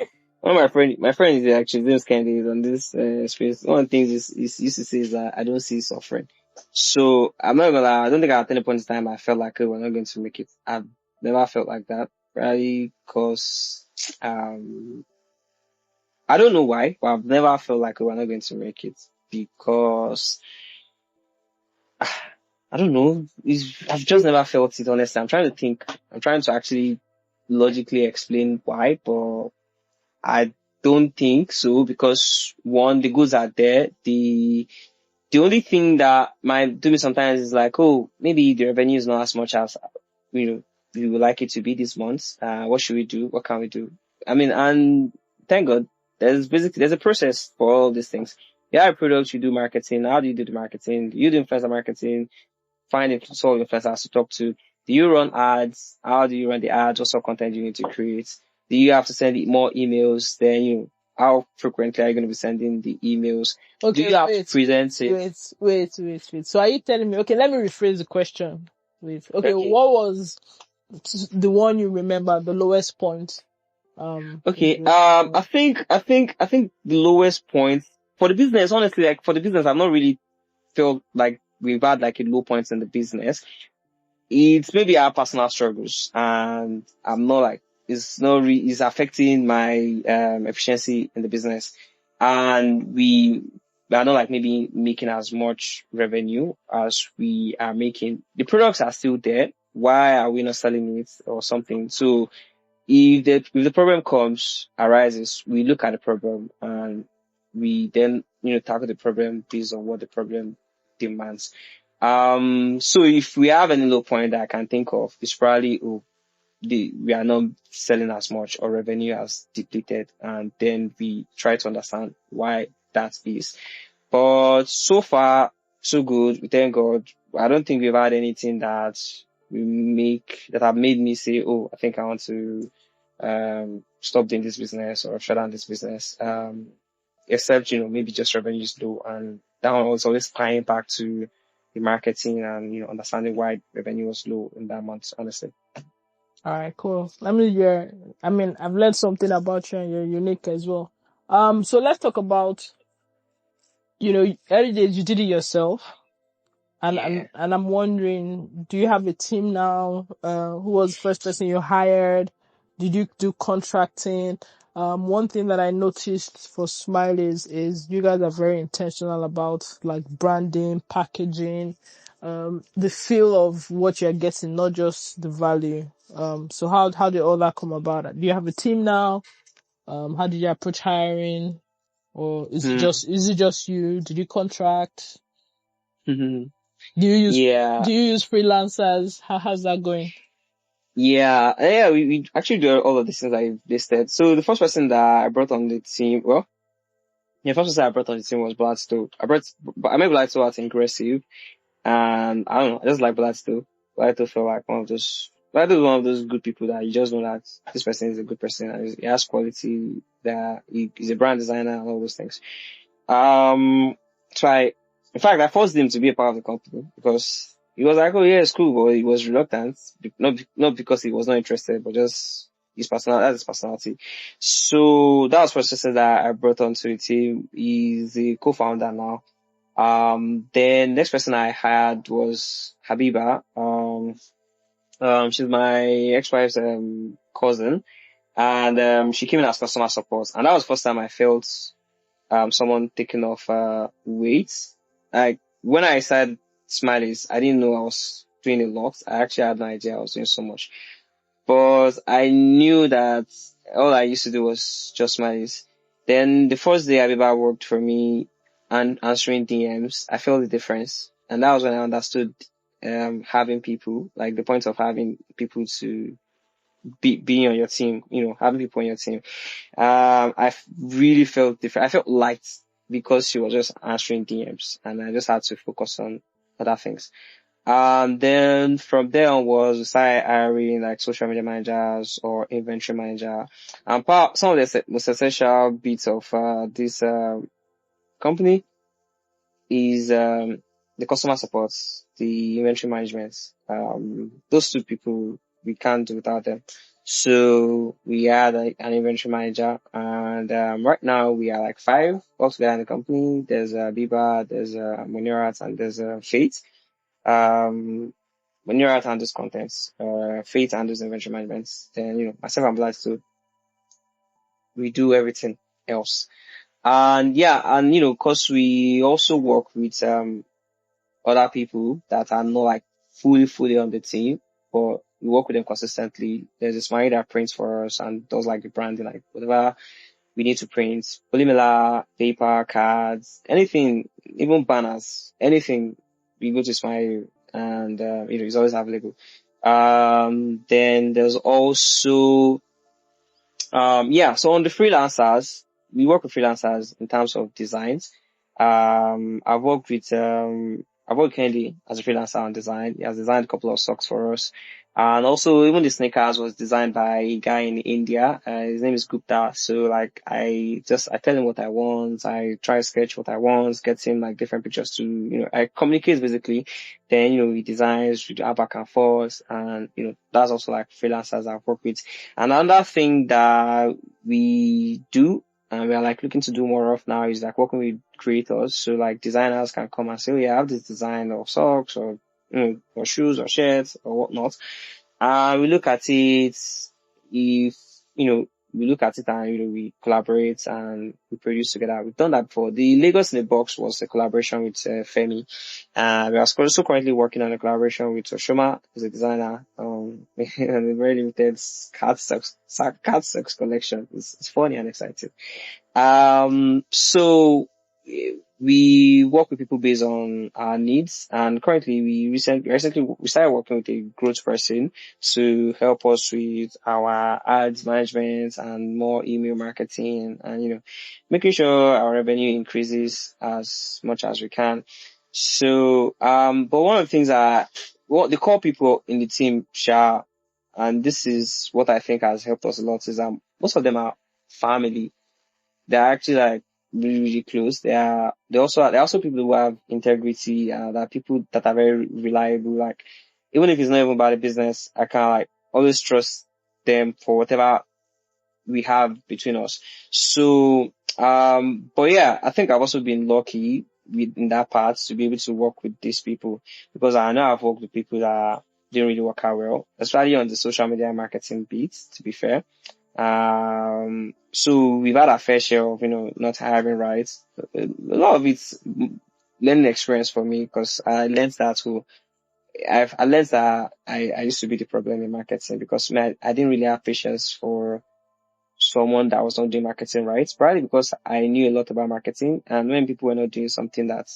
one of my friend is actually this kind of on this space. One of the things is used to say is that I don't see suffering. So I'm not gonna lie, I don't think at any point in time I felt like, oh, we're not going to make it. I've never felt like that. Probably because I don't know why, but I've never felt like, oh, we're not going to make it because I don't know. I've just never felt it, honestly. I'm trying to think. I'm trying to actually logically explain why, but I don't think so because one, the goods are there. The only thing that might do me sometimes is like, oh, maybe the revenue is not as much as we would like it to be this month. What should we do? What can we do? I mean, and thank God, there's a process for all these things. You have a product, you do marketing. How do you do the marketing? You do influencer marketing, find sort of influencers to talk to. Do you run ads? How do you run the ads? What sort of content do you need to create? Do you have to send more emails? Then how frequently are you going to be sending the emails? Do Okay, you have to wait, present it? wait. So are you telling me? Okay, let me rephrase the question. Wait. Okay, Okay. what was the one you remember, the lowest point? Okay. I think the lowest point for the business, honestly, like for the business, I've not really felt like we've had like a low point in the business. It's maybe our personal struggles, and I'm not like it's affecting my efficiency in the business, and we are not like maybe making as much revenue as we are making. The products are still there. Why are we not selling it or something? So if the problem arises, we look at the problem and we then tackle the problem based on what the problem demands. So if we have any low point that I can think of, it's probably we are not selling as much or revenue has depleted, and then we try to understand why that is. But so far, so good. We thank God. I don't think we've had anything that have made me say, oh, I think I want to stop doing this business or shut down this business. Except, maybe just revenue is low, and that one was always tying back to the marketing and, understanding why revenue was low in that month, honestly. All right, cool. Let me hear. I mean, I've learned something about you, and you're unique as well. So let's talk about, early days you did it yourself. And, Yeah. and and I'm wondering, do you have a team now? Who was the first person you hired? Did you do contracting? One thing that I noticed for Smileys is you guys are very intentional about like branding, packaging, the feel of what you're getting, not just the value. So how did all that come about? Do you have a team now? How did you approach hiring? Or is it just you? Did you contract? Do you use Yeah. do you use freelancers? How's that going? Yeah, we actually do all of these things I listed. So the first person that I brought on the team, well, the first person I brought on the team was Bladstone. I made Bladstone as aggressive, and I don't know, I just like Bladstone. Bladstone felt like Bladstone is one of those good people that you just know that this person is a good person and he has quality, that he's a brand designer and all those things. So In fact, I forced him to be a part of the company because he was like, "Oh yeah, it's cool," but he was reluctant. Not because he was not interested, but just his personality. That's his personality. So that was first person that I brought onto the team. He's the co-founder now. Then next person I hired was Habiba. She's my ex-wife's cousin, and she came in as customer support, and that was the first time I felt someone taking off weight. Like when I started Smileys, I didn't know I was doing a lot. I actually had no idea I was doing so much. But I knew that all I used to do was just Smileys. Then the first day Abiba worked for me and answering DMs, I felt the difference. And that was when I understood having people, like the point of having people to be on your team, having people on your team. Really felt different. I felt light because she was just answering DMs and I just had to focus on other things. Then from there onwards, we started hiring like social media managers or inventory manager. And some of the most essential bits of this company is the customer support, the inventory management. Those two people we can't do without them. So we had an inventory manager, and right now we are like five altogether in the company. There's Biba, there's Munirat, and there's Faith. Um, Munirat handles contents, Faith handles inventory management. Then myself and Blight too. We do everything else. And yeah, and cause we also work with other people that are not like fully on the team, but we work with them consistently. There's a Smiley that prints for us and does like the branding, like whatever we need to print, polymer, paper, cards, anything, even banners, anything, we go to Smiley and, it's always available. Then there's also so on the freelancers, we work with freelancers in terms of designs. I've worked with Candy as a freelancer on design. He has designed a couple of socks for us. And also even the sneakers was designed by a guy in India. His name is Gupta. So like I tell him what I want. I try to sketch what I want, get him like different pictures to, I communicate basically. Then, he designs, we do our back and forth. And, that's also like freelancers I've worked with. Another thing that we do and we are like looking to do more of now is like working with creators. So like designers can come and say, oh yeah, I have this design of socks or or shoes or shirts or whatnot. We look at it if we look at it and we collaborate and we produce together. We've done that before. The Lagos in the Box was a collaboration with Femi. We are also currently working on a collaboration with Oshoma, who's a designer, and a very limited cat socks collection. It's funny and exciting. So we work with people based on our needs, and currently we recently we started working with a growth person to help us with our ads management and more email marketing, and making sure our revenue increases as much as we can. So, but one of the things that what the core people in the team share, and this is what I think has helped us a lot, is most of them are family. They're actually like really close. They're also people who have integrity. They're people that are very reliable. Like even if it's not even about the business, I can like always trust them for whatever we have between us. So, but yeah, I think I've also been lucky in that part to be able to work with these people because I know I've worked with people that didn't really work out well, especially on the social media marketing beat, to be fair. So we've had our fair share of, not having rights. A lot of it's learning experience for me because I learned that too. I learned that I used to be the problem in marketing because I didn't really have patience for someone that was not doing marketing right. Probably because I knew a lot about marketing, and when people were not doing something that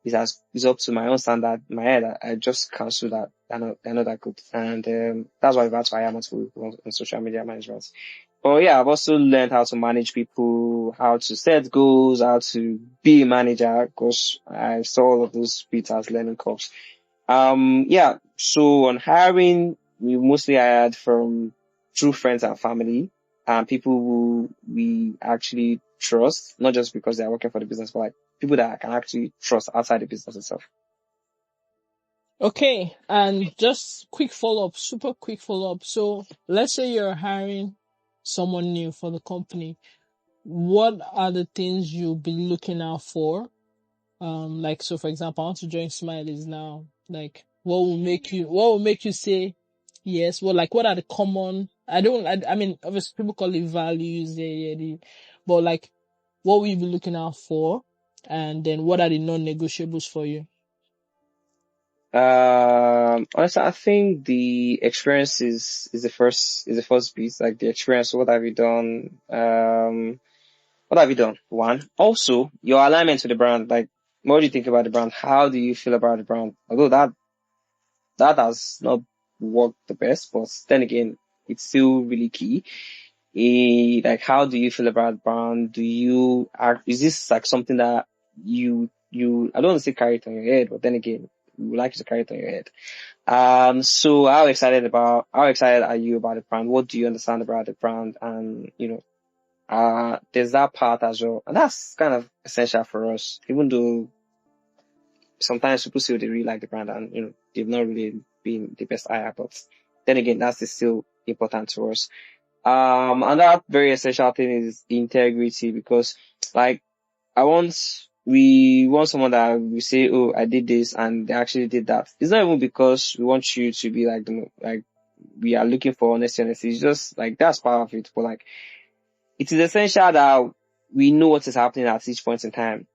is up to my own standard, in my head, I just cancel that. They're not that good, and that's why that's why I'm not on social media management. But yeah, I've also learned how to manage people, how to set goals, how to be a manager, because I saw all of those bits as learning curves. So on hiring, we mostly hired from true friends and family and people who we actually trust, not just because they're working for the business, but like people that I can actually trust outside the business itself. Okay, and just quick follow-up, super quick follow-up. So let's say you're hiring someone new for the company. What are the things you'll be looking out for? Like, so for example, I want to join Smileys now. Like, what will make you say yes? What are the common, I mean, obviously people call it values, but like, what will you be looking out for? And then what are the non-negotiables for you? Honestly, I think the experience is the first piece. Like the experience, what have you done? What have you done? One. Also, your alignment to the brand. Like, what do you think about the brand? How do you feel about the brand? Although that has not worked the best, but then again, it's still really key. Like, how do you feel about the brand? Is this like something that I don't want to say carry it on your head, but then again, you would like to carry it on your head. So how excited are you about the brand? What do you understand about the brand? And, there's that part as well. And that's kind of essential for us, even though sometimes people say they really like the brand and, they've not really been the best hire, but then again, that's still important to us. Another very essential thing is integrity because like we want someone that we say, oh, I did this and they actually did that. It's not even because we want you to be like we are looking for honesty. It's just like that's part of it. But like it is essential that we know what is happening at each point in time.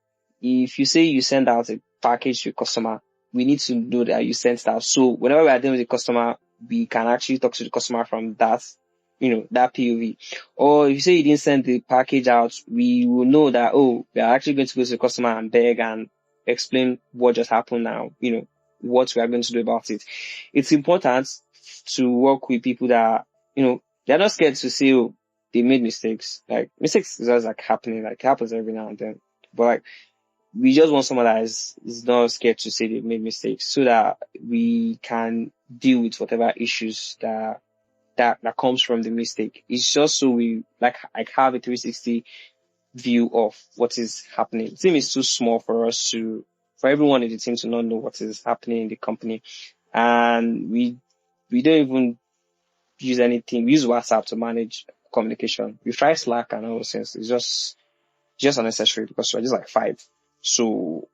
If you say you send out a package to a customer, we need to know that you sent it out. So whenever we are dealing with the customer, we can actually talk to the customer from that POV. Or if you say you didn't send the package out, we will know that, oh, we are actually going to go to the customer and beg and explain what just happened now, what we are going to do about it. It's important to work with people that, they're not scared to say, oh, they made mistakes. Like mistakes is always like happening, like it happens every now and then. But like we just want someone that is not scared to say they made mistakes so that we can deal with whatever issues that comes from the mistake. It's just so we like have a 360 view of what is happening. The team is too small for everyone in the team to not know what is happening in the company. And we don't even use anything. We use WhatsApp to manage communication. We try Slack and all those things. It's just unnecessary because we're just like five. So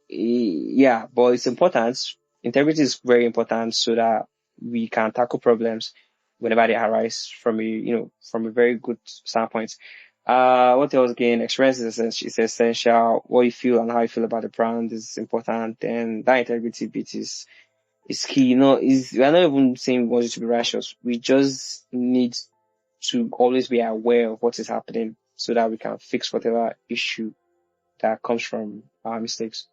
yeah, but it's important. Integrity is very important so that we can tackle problems whenever they arise from a very good standpoint. What else again? Experience is essential. What you feel and how you feel about the brand is important. And that integrity bit is key. We're not even saying we want you to be righteous. We just need to always be aware of what is happening so that we can fix whatever issue that comes from our mistakes.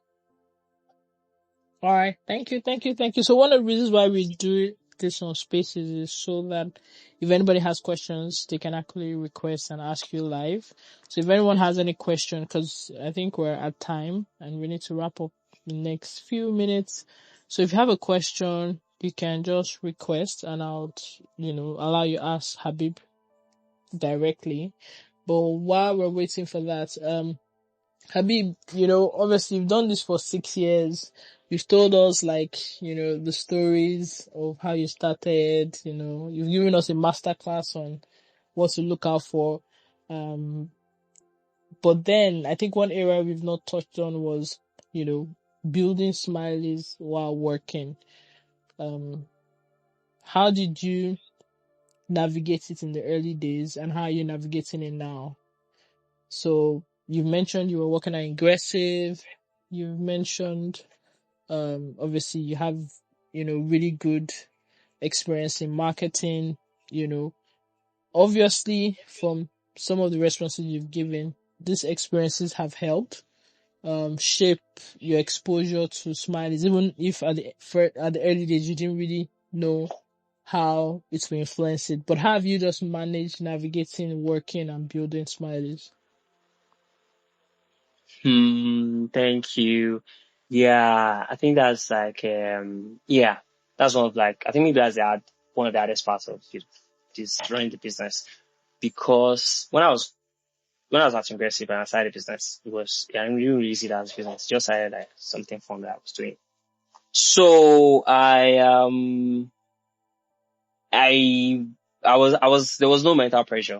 All right. Thank you. Thank you. Thank you. So one of the reasons why we do this on Spaces is so that if anybody has questions, they can actually request and ask you live. So if anyone has any question, because I think we're at time and we need to wrap up the next few minutes. So if you have a question, you can just request and I'll, allow you to ask Habib directly. But while we're waiting for that, Habib, obviously you've done this for 6 years. You've told us the stories of how you started, you've given us a masterclass on what to look out for. But then I think one area we've not touched on was, building smileys while working. How did you navigate it in the early days and how are you navigating it now? So you've mentioned you were working at Aggressive. You've mentioned obviously you have really good experience in marketing. Obviously from some of the responses you've given, these experiences have helped shape your exposure to Smileys, even if at the early days you didn't really know how it will influence it. But how have you just managed navigating, working, and building Smileys? Thank you. Yeah, I think that's like yeah, that's one of like I think maybe that's one of the hardest parts of this running the business because when I was when I was at Aggressive and I started a business, I didn't really see that as a business. Just started like something fun that I was doing. So there was no mental pressure.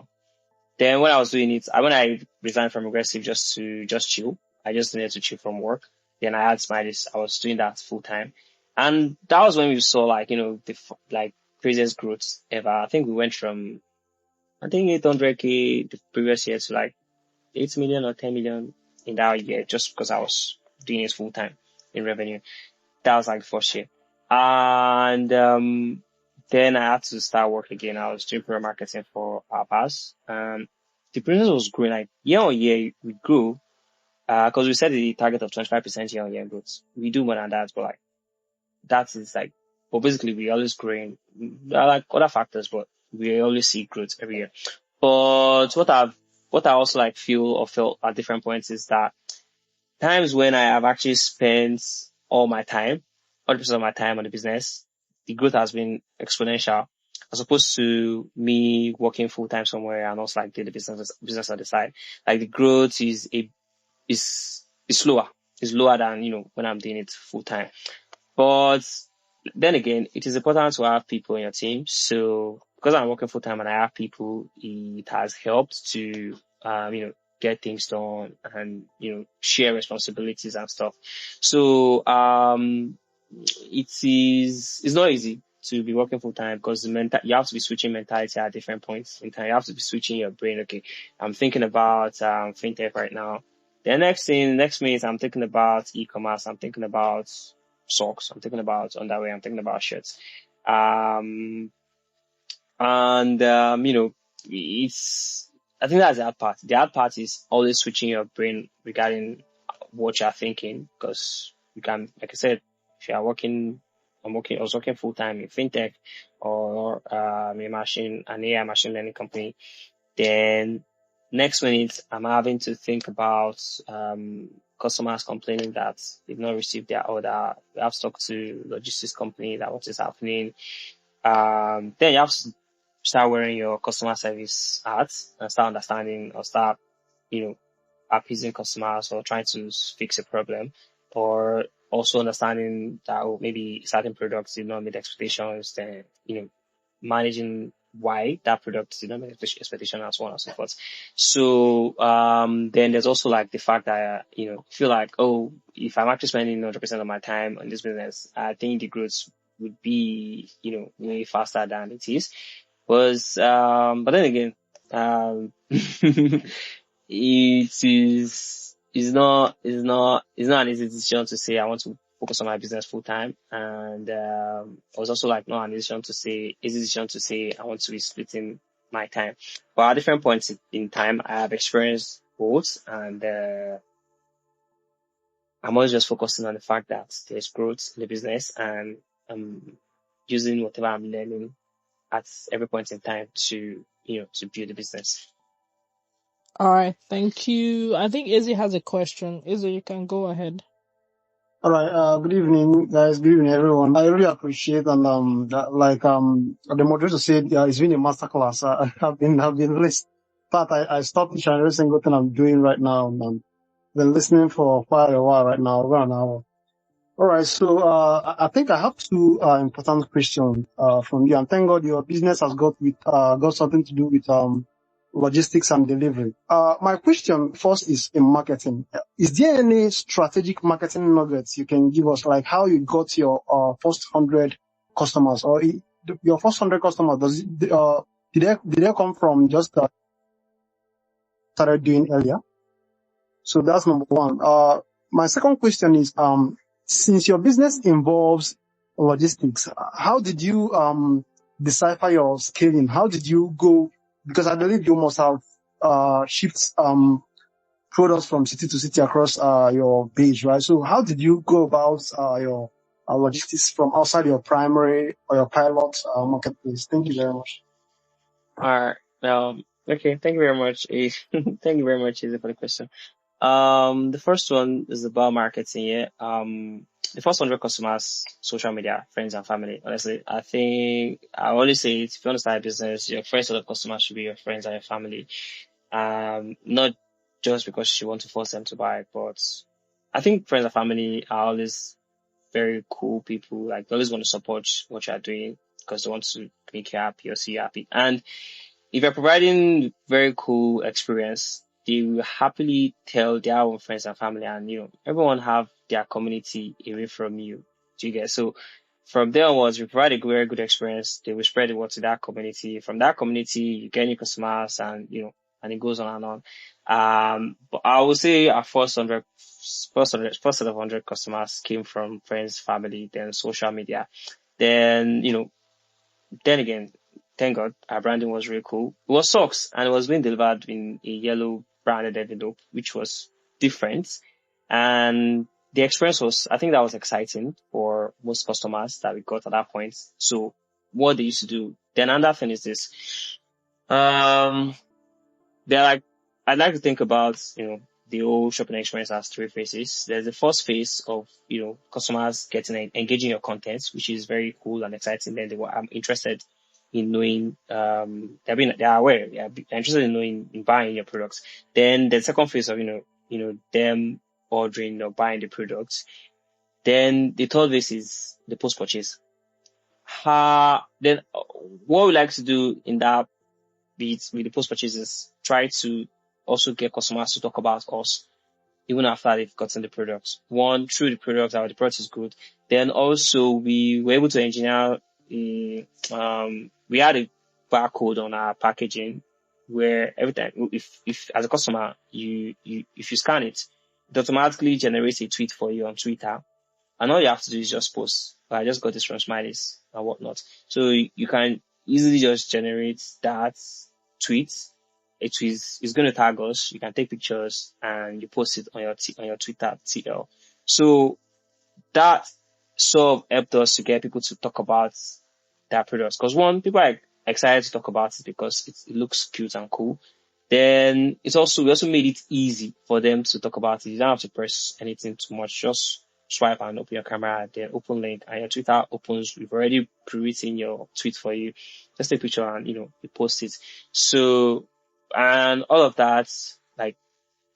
Then when I was doing it, when I resigned from Aggressive just to chill, I just needed to chill from work. Then I had Smileys. I was doing that full time. And that was when we saw like, the craziest growth ever. I think we went from, 800K the previous year to like 8 million or 10 million in that year just because I was doing it full time in revenue. That was like the first year. And then I had to start work again. I was doing product marketing for our pass. The business was growing like year on year. We grew because we set the target of 25% year on year growth. We do more than that, but like that is like, but basically we always growing. There are like other factors, but we always see growth every year. But what I also like feel or felt at different points is that times when I have actually spent all my time, 100% of my time on the business, the growth has been exponential as opposed to me working full time somewhere and also like doing the business on the side. Like the growth is slower. It's lower than, when I'm doing it full time. But then again, it is important to have people in your team. So because I'm working full time and I have people, it has helped to, get things done and, share responsibilities and stuff. So, it's not easy to be working full time because you have to be switching mentality at different points in time. You have to be switching your brain. Okay, I'm thinking about fintech right now. The next minute, I'm thinking about e-commerce. I'm thinking about socks. I'm thinking about underwear. I'm thinking about shirts. I think that's the hard part. The hard part is always switching your brain regarding what you're thinking because you can, like I said, if you are working, I was working full time in fintech or an AI machine learning company. Then next minute, I'm having to think about customers complaining that they've not received their order. We have to talk to logistics company that what is happening. Then you have to start wearing your customer service hats and start understanding or start, appeasing customers or trying to fix a problem, or also understanding that maybe certain products did not meet expectations, then, managing why that product did not meet expectation and so on and so forth. So, then there's also like the fact that, feel like, oh, if I'm actually spending 100% of my time on this business, I think the growth would be, way faster than it is. But then again, it's not an easy decision to say I want to focus on my business full time. And, it was also like not an easy decision to say I want to be splitting my time. But at different points in time, I have experienced both and, I'm always just focusing on the fact that there's growth in the business and I'm using whatever I'm learning at every point in time to build the business. All right, thank you. I think Izzy has a question. Izzy, you can go ahead. All right. Good evening, guys. Good evening, everyone. I really appreciate and the moderator said, it's been a masterclass. I've been listening. In fact, I stopped each and every single thing I'm doing right now. And been listening for quite a while right now, over an hour. All right. So I think I have two important questions from you. And thank God your business has got something to do with logistics and delivery. My question first is in marketing. Is there any strategic marketing nuggets you can give us, like how you got your first 100 customers, or your first 100 customers? Did they come from just started doing earlier? So that's number one. My second question is, since your business involves logistics, how did you decipher your scaling? How did you go? Because I believe you must have shipped products from city to city across your page, right? So how did you go about your logistics from outside your primary or your pilot marketplace? Thank you very much. All right. Okay. Thank you very much. Thank you very much, Izzy, for the question. The first one is about marketing. Yeah. The first 100 customers, social media, friends and family. Honestly, I think I always say if you want to start a business, your first set of customers should be your friends and your family. Not just because she wants to force them to buy, but I think friends and family are always very cool people. Like, they always want to support what you're doing because they want to make you happy or see you happy. And if you're providing very cool experience, they will happily tell their own friends and family, and everyone have their community away from you. Do you get? So from there onwards, you provide a very good experience, they will spread the word to that community. From that community, you get new customers, and and it goes on and on. But I would say our first set of 100 customers came from friends, family, then social media. Then, then again, thank God, our branding was really cool. It was socks, and it was being delivered in a yellow branded envelope, which was different. And the experience was, I think that was exciting for most customers that we got at that point. So what they used to do, then another thing is this. They're like, I'd like to think about, the whole shopping experience as three phases. There's the first phase of, customers engaging your content, which is very cool and exciting. Then I'm interested in knowing, they're aware, they're interested in knowing, in buying your products. Then the second phase of, them ordering or buying the products. Then the third phase is the post purchase. Then what we like to do in that bit with the post purchases, try to also get customers to talk about us even after they've gotten the product. One, through the product, the product is good. Then also we were able to engineer we had a barcode on our packaging where every time, if as a customer, if you scan it, it automatically generates a tweet for you on Twitter. And all you have to do is just post, I just got this from Smileys and whatnot. So you can easily just generate that tweet. It's going to tag us. You can take pictures and you post it on your Twitter TL. So that sort of helped us to get people to talk about their products. Because one, people are excited to talk about it because it looks cute and cool. Then we also made it easy for them to talk about it. You don't have to press anything too much. Just swipe and open your camera, then open link, and your Twitter opens. We've already pre-written your tweet for you. Just take a picture and you post it. So, and all of that, like,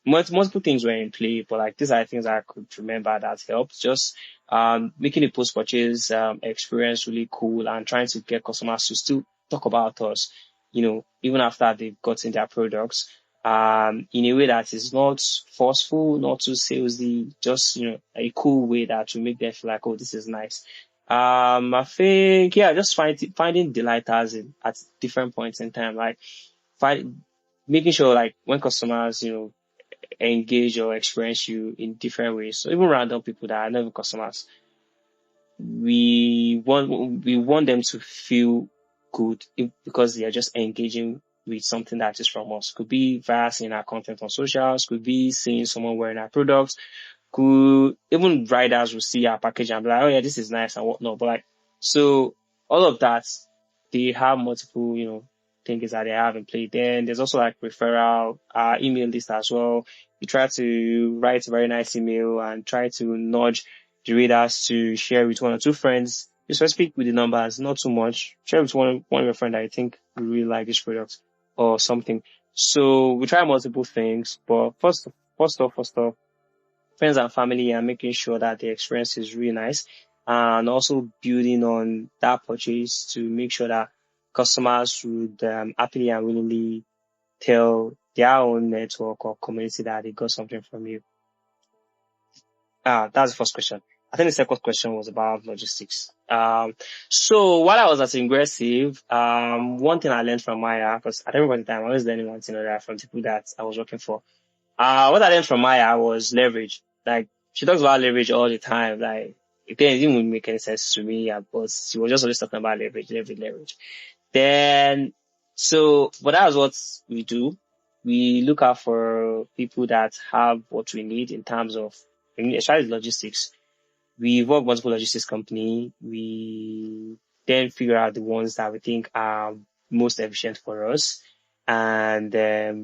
multiple things were in play, but like, these are things I could remember that helped. Just making the post purchase experience really cool, and trying to get customers to still talk about us, even after they've gotten their products, in a way that is not forceful, not too salesy, just a cool way that to make them feel like, oh, this is nice. I think, just finding delighters at different points in time, like making sure, like, when customers engage or experience you in different ways. So even random people that are not even customers, we want them to feel good because they are just engaging with something that is from us. Could be via seeing our content on socials, could be seeing someone wearing our products, could even riders will see our package and be like, oh yeah, this is nice and whatnot. But like, so all of that, they have multiple, things that they have in play. Then there's also like referral, email list as well. You try to write a very nice email and try to nudge the readers to share with one or two friends. Just speak with the numbers, not too much. Share with one of your friends that I think will really like this product or something. So we try multiple things, but first off, friends and family, and making sure that the experience is really nice, and also building on that purchase to make sure that customers would happily and willingly tell their own network or community that they got something from you. That's the first question. I think the second question was about logistics. So while I was at Ingressive, one thing I learned from Maya, because at every point in time, I was learning one thing or that from people that I was working for. What I learned from Maya was leverage. Like, she talks about leverage all the time. Like, it didn't even make any sense to me, but she was just always talking about leverage. Then, but that was what we do. We look out for people that have what we need in terms of, especially logistics. We work with multiple logistics company. We then figure out the ones that we think are most efficient for us, and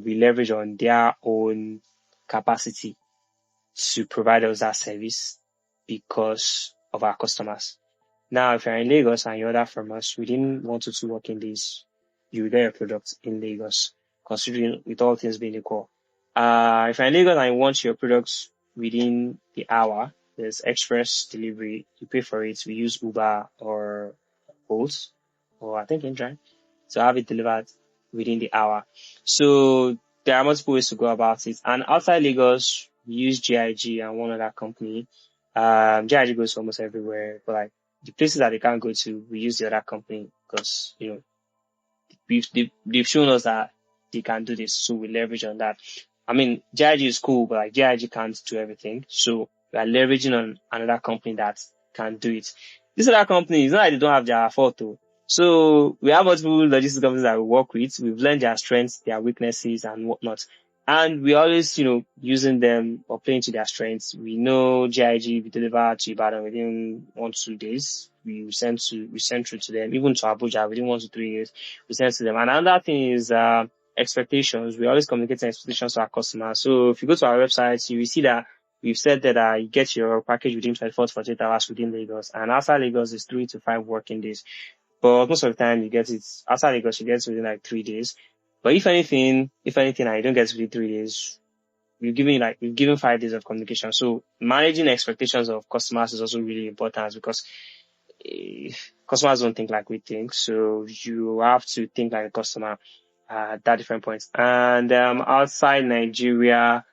we leverage on their own capacity to provide us that service because of our customers. Now, if you're in Lagos and you order from us within 1 to 2 working days, you get your product in Lagos considering with all things being equal. If you're in Lagos and you want your products within the hour, there's express delivery. You pay for it. We use Uber or Bolt, or I think InDrive, to have it delivered within the hour. So there are multiple ways to go about it. And outside Lagos, we use GIG and one other company. GIG goes almost everywhere, but like the places that they can't go to, we use the other company because, they've shown us that they can do this, so we leverage on that. I mean, GIG is cool, but like GIG can't do everything, so we are leveraging on another company that can do it. This other company, it's not like they don't have their fault though. So we have multiple logistics companies that we work with. We've learned their strengths, their weaknesses, and whatnot. And we always, using them or playing to their strengths. We know GIG, we deliver to Ibadan within 1-2 days. We send through to them, even to Abuja within 1 to 3 years. We send to them. And another thing is expectations. We always communicate expectations to our customers. So if you go to our website, you will see that we've said that you get your package within 24 to 48 hours within Lagos. And outside Lagos is 3 to 5 working days. But most of the time you get it outside Lagos, you get it within like 3 days. But if anything, and you don't get it within 3 days, we've given 5 days of communication. So managing expectations of customers is also really important because customers don't think like we think. So you have to think like a customer at that different points. And outside Nigeria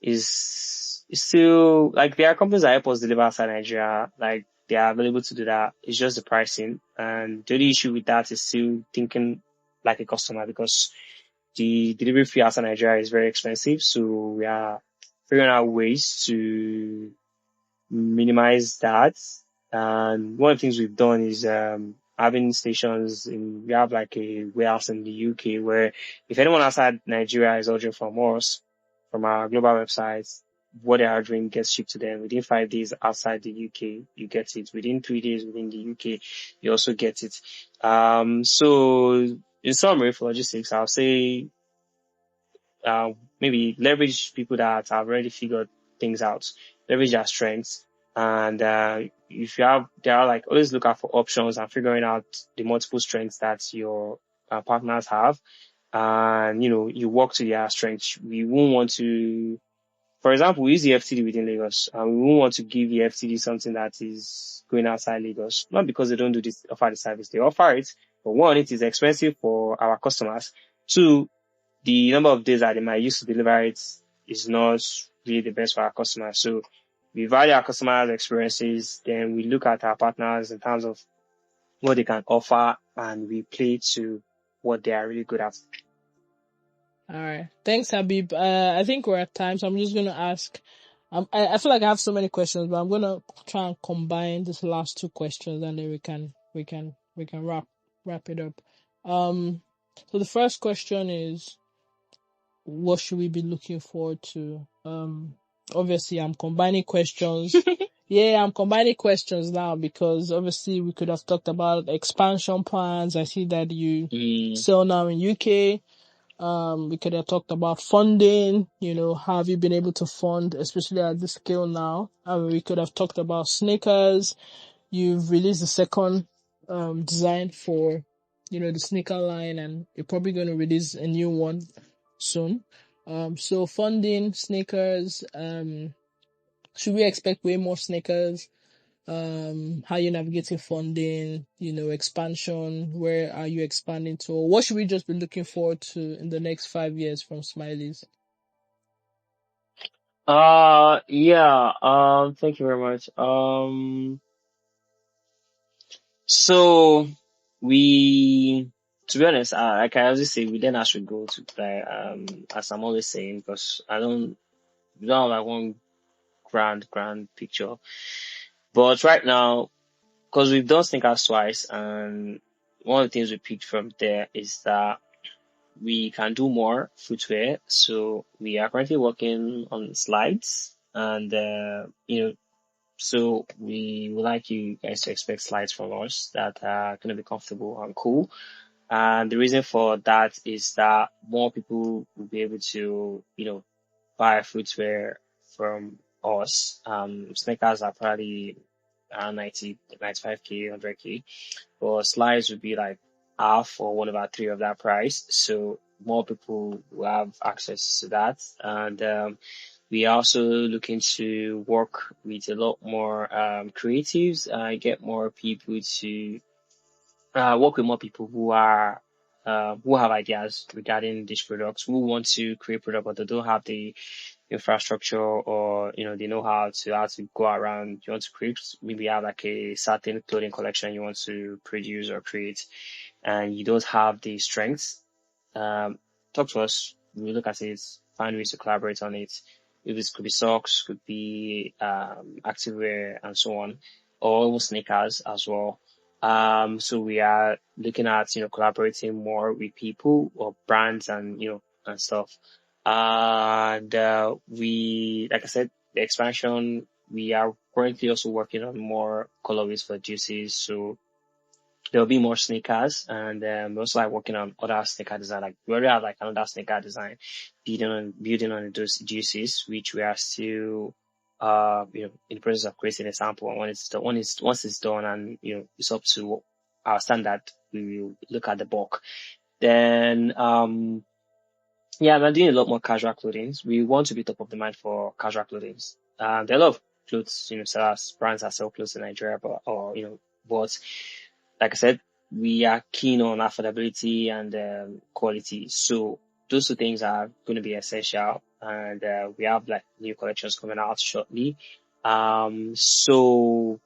is still like there are companies that help us deliver outside Nigeria. Like they are available to do that. It's just the pricing. And the only issue with that is still thinking like a customer because the delivery fee outside Nigeria is very expensive. So we are figuring out ways to minimize that. And one of the things we've done is having stations we have like a warehouse in the UK where if anyone outside Nigeria is ordering from us, from our global websites, what they are ordering gets shipped to them within 5 days outside the UK. You get it within 3 days within the UK. You also get it. So in summary for logistics, I'll say maybe leverage people that have already figured things out, leverage their strengths. And if you have, they are like always look out for options and figuring out the multiple strengths that your partners have. And, you work to their strengths. We won't want to, for example, we use the FTD within Lagos, and we won't want to give the FTD something that is going outside Lagos. Not because they don't offer the service, they offer it. But one, it is expensive for our customers. Two, the number of days that they might use to deliver it is not really the best for our customers. So we value our customers' experiences, then we look at our partners in terms of what they can offer, and we play to what they are really good at. All right. Thanks, Habib. I think we're at time, so I'm just going to ask. I feel like I have so many questions, but I'm going to try and combine these last 2 questions, and then we can wrap it up. So the first question is, what should we be looking forward to? Obviously, I'm combining questions. Yeah, I'm combining questions now because obviously we could have talked about expansion plans. I see that you sell now in UK. We could have talked about funding, how have you been able to fund, especially at this scale now? We could have talked about sneakers. You've released the second design for, the sneaker line, and you're probably going to release a new one soon. So funding, sneakers, should we expect way more sneakers? How you navigating funding, expansion, where are you expanding to? What should we just be looking forward to in the next 5 years from Smiley's? Thank you very much. So to be honest, like I always say, we then I should go to play, as I'm always saying, because we don't have like one grand picture. But right now, because we've done sneakers twice, and one of the things we picked from there is that we can do more footwear. So we are currently working on slides, and so we would like you guys to expect slides from us that are going to be comfortable and cool. And the reason for that is that more people will be able to, buy footwear from us. Sneakers are probably around 90, 95K, 100K. But slides would be like half or 1/3 of that price. So more people will have access to that. And we are also looking to work with a lot more creatives, get more people to work with more people who have ideas regarding these products, who want to create product, but they don't have the infrastructure or they know how to go around. You want to create, maybe have like a certain clothing collection you want to produce or create, and you don't have the strength. Talk to us. We look at it, find ways to collaborate on it. If it could be socks, could be activewear and so on, or even sneakers as well. So we are looking at collaborating more with people or brands and and stuff. And we, like I said, the expansion. We are currently also working on more colorways for juices. So there'll be more sneakers, and we also like working on other sneaker design. Like we already have like another sneaker design, building on those juices, which we are still in the process of creating a sample. And once it's done and it's up to our standard, we will look at the bulk. Then yeah, we're doing a lot more casual clothing. We want to be top of the mind for casual clothing. There are a lot of clothes, sellers, brands that sell clothes in Nigeria, but like I said, we are keen on affordability and quality. So those two things are going to be essential. And we have like new collections coming out shortly. So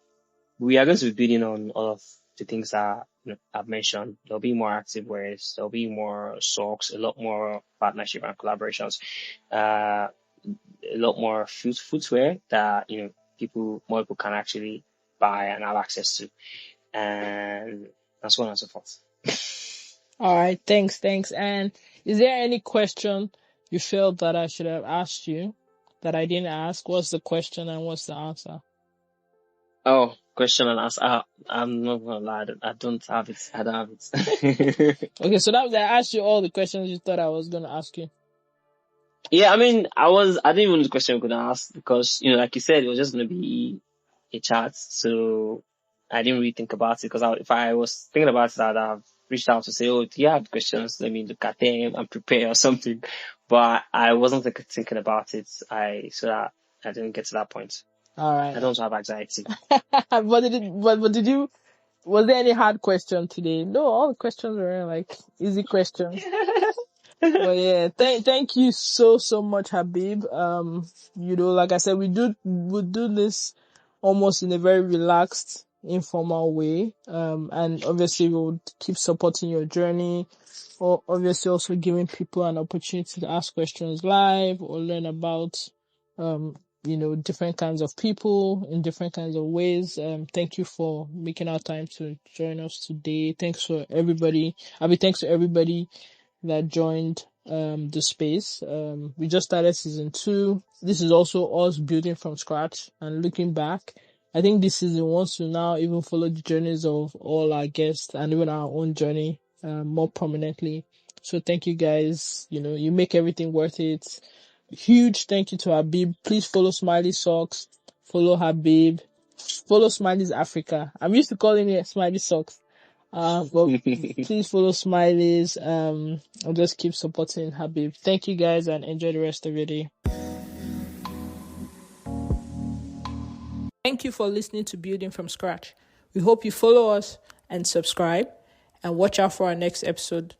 we are going to be building on all of the things that I've mentioned. There'll be more active wears, there'll be more socks, a lot more partnership and collaborations, a lot more footwear that more people can actually buy and have access to, and so on and so forth. All right, thanks. And is there any question you felt that I should have asked you that I didn't ask? What's the question and what's the answer? Oh, question and answer. I'm not gonna lie, I don't have it. Okay, so that was, I asked you all the questions you thought I was gonna ask you. Yeah, I mean, I didn't even know the question I could ask because, like you said, it was just going to be a chat. So I didn't really think about it because if I was thinking about it, I'd have reached out to say, oh, do you have questions? Let me look at them and prepare or something. But I wasn't thinking about it. So that I didn't get to that point. All right. I don't have anxiety. But was there any hard question today? No, all the questions were like easy questions. But yeah, thank you so much, Habib. Like I said, we do this almost in a very relaxed, informal way. And obviously we would keep supporting your journey, or obviously also giving people an opportunity to ask questions live or learn about different kinds of people in different kinds of ways. Thank you for making our time to join us today. Thanks to everybody that joined the space. We just started season 2. This is also us building from scratch and looking back. I think this season wants to now even follow the journeys of all our guests and even our own journey more prominently. So thank you guys. You make everything worth it. Huge thank you to Habib. Please follow Smiley Socks. Follow Habib. Follow Smileys Africa. I'm used to calling it Smiley Socks. But please follow Smileys. I'll just keep supporting Habib. Thank you guys and enjoy the rest of your day. Thank you for listening to Building from Scratch. We hope you follow us and subscribe and watch out for our next episode.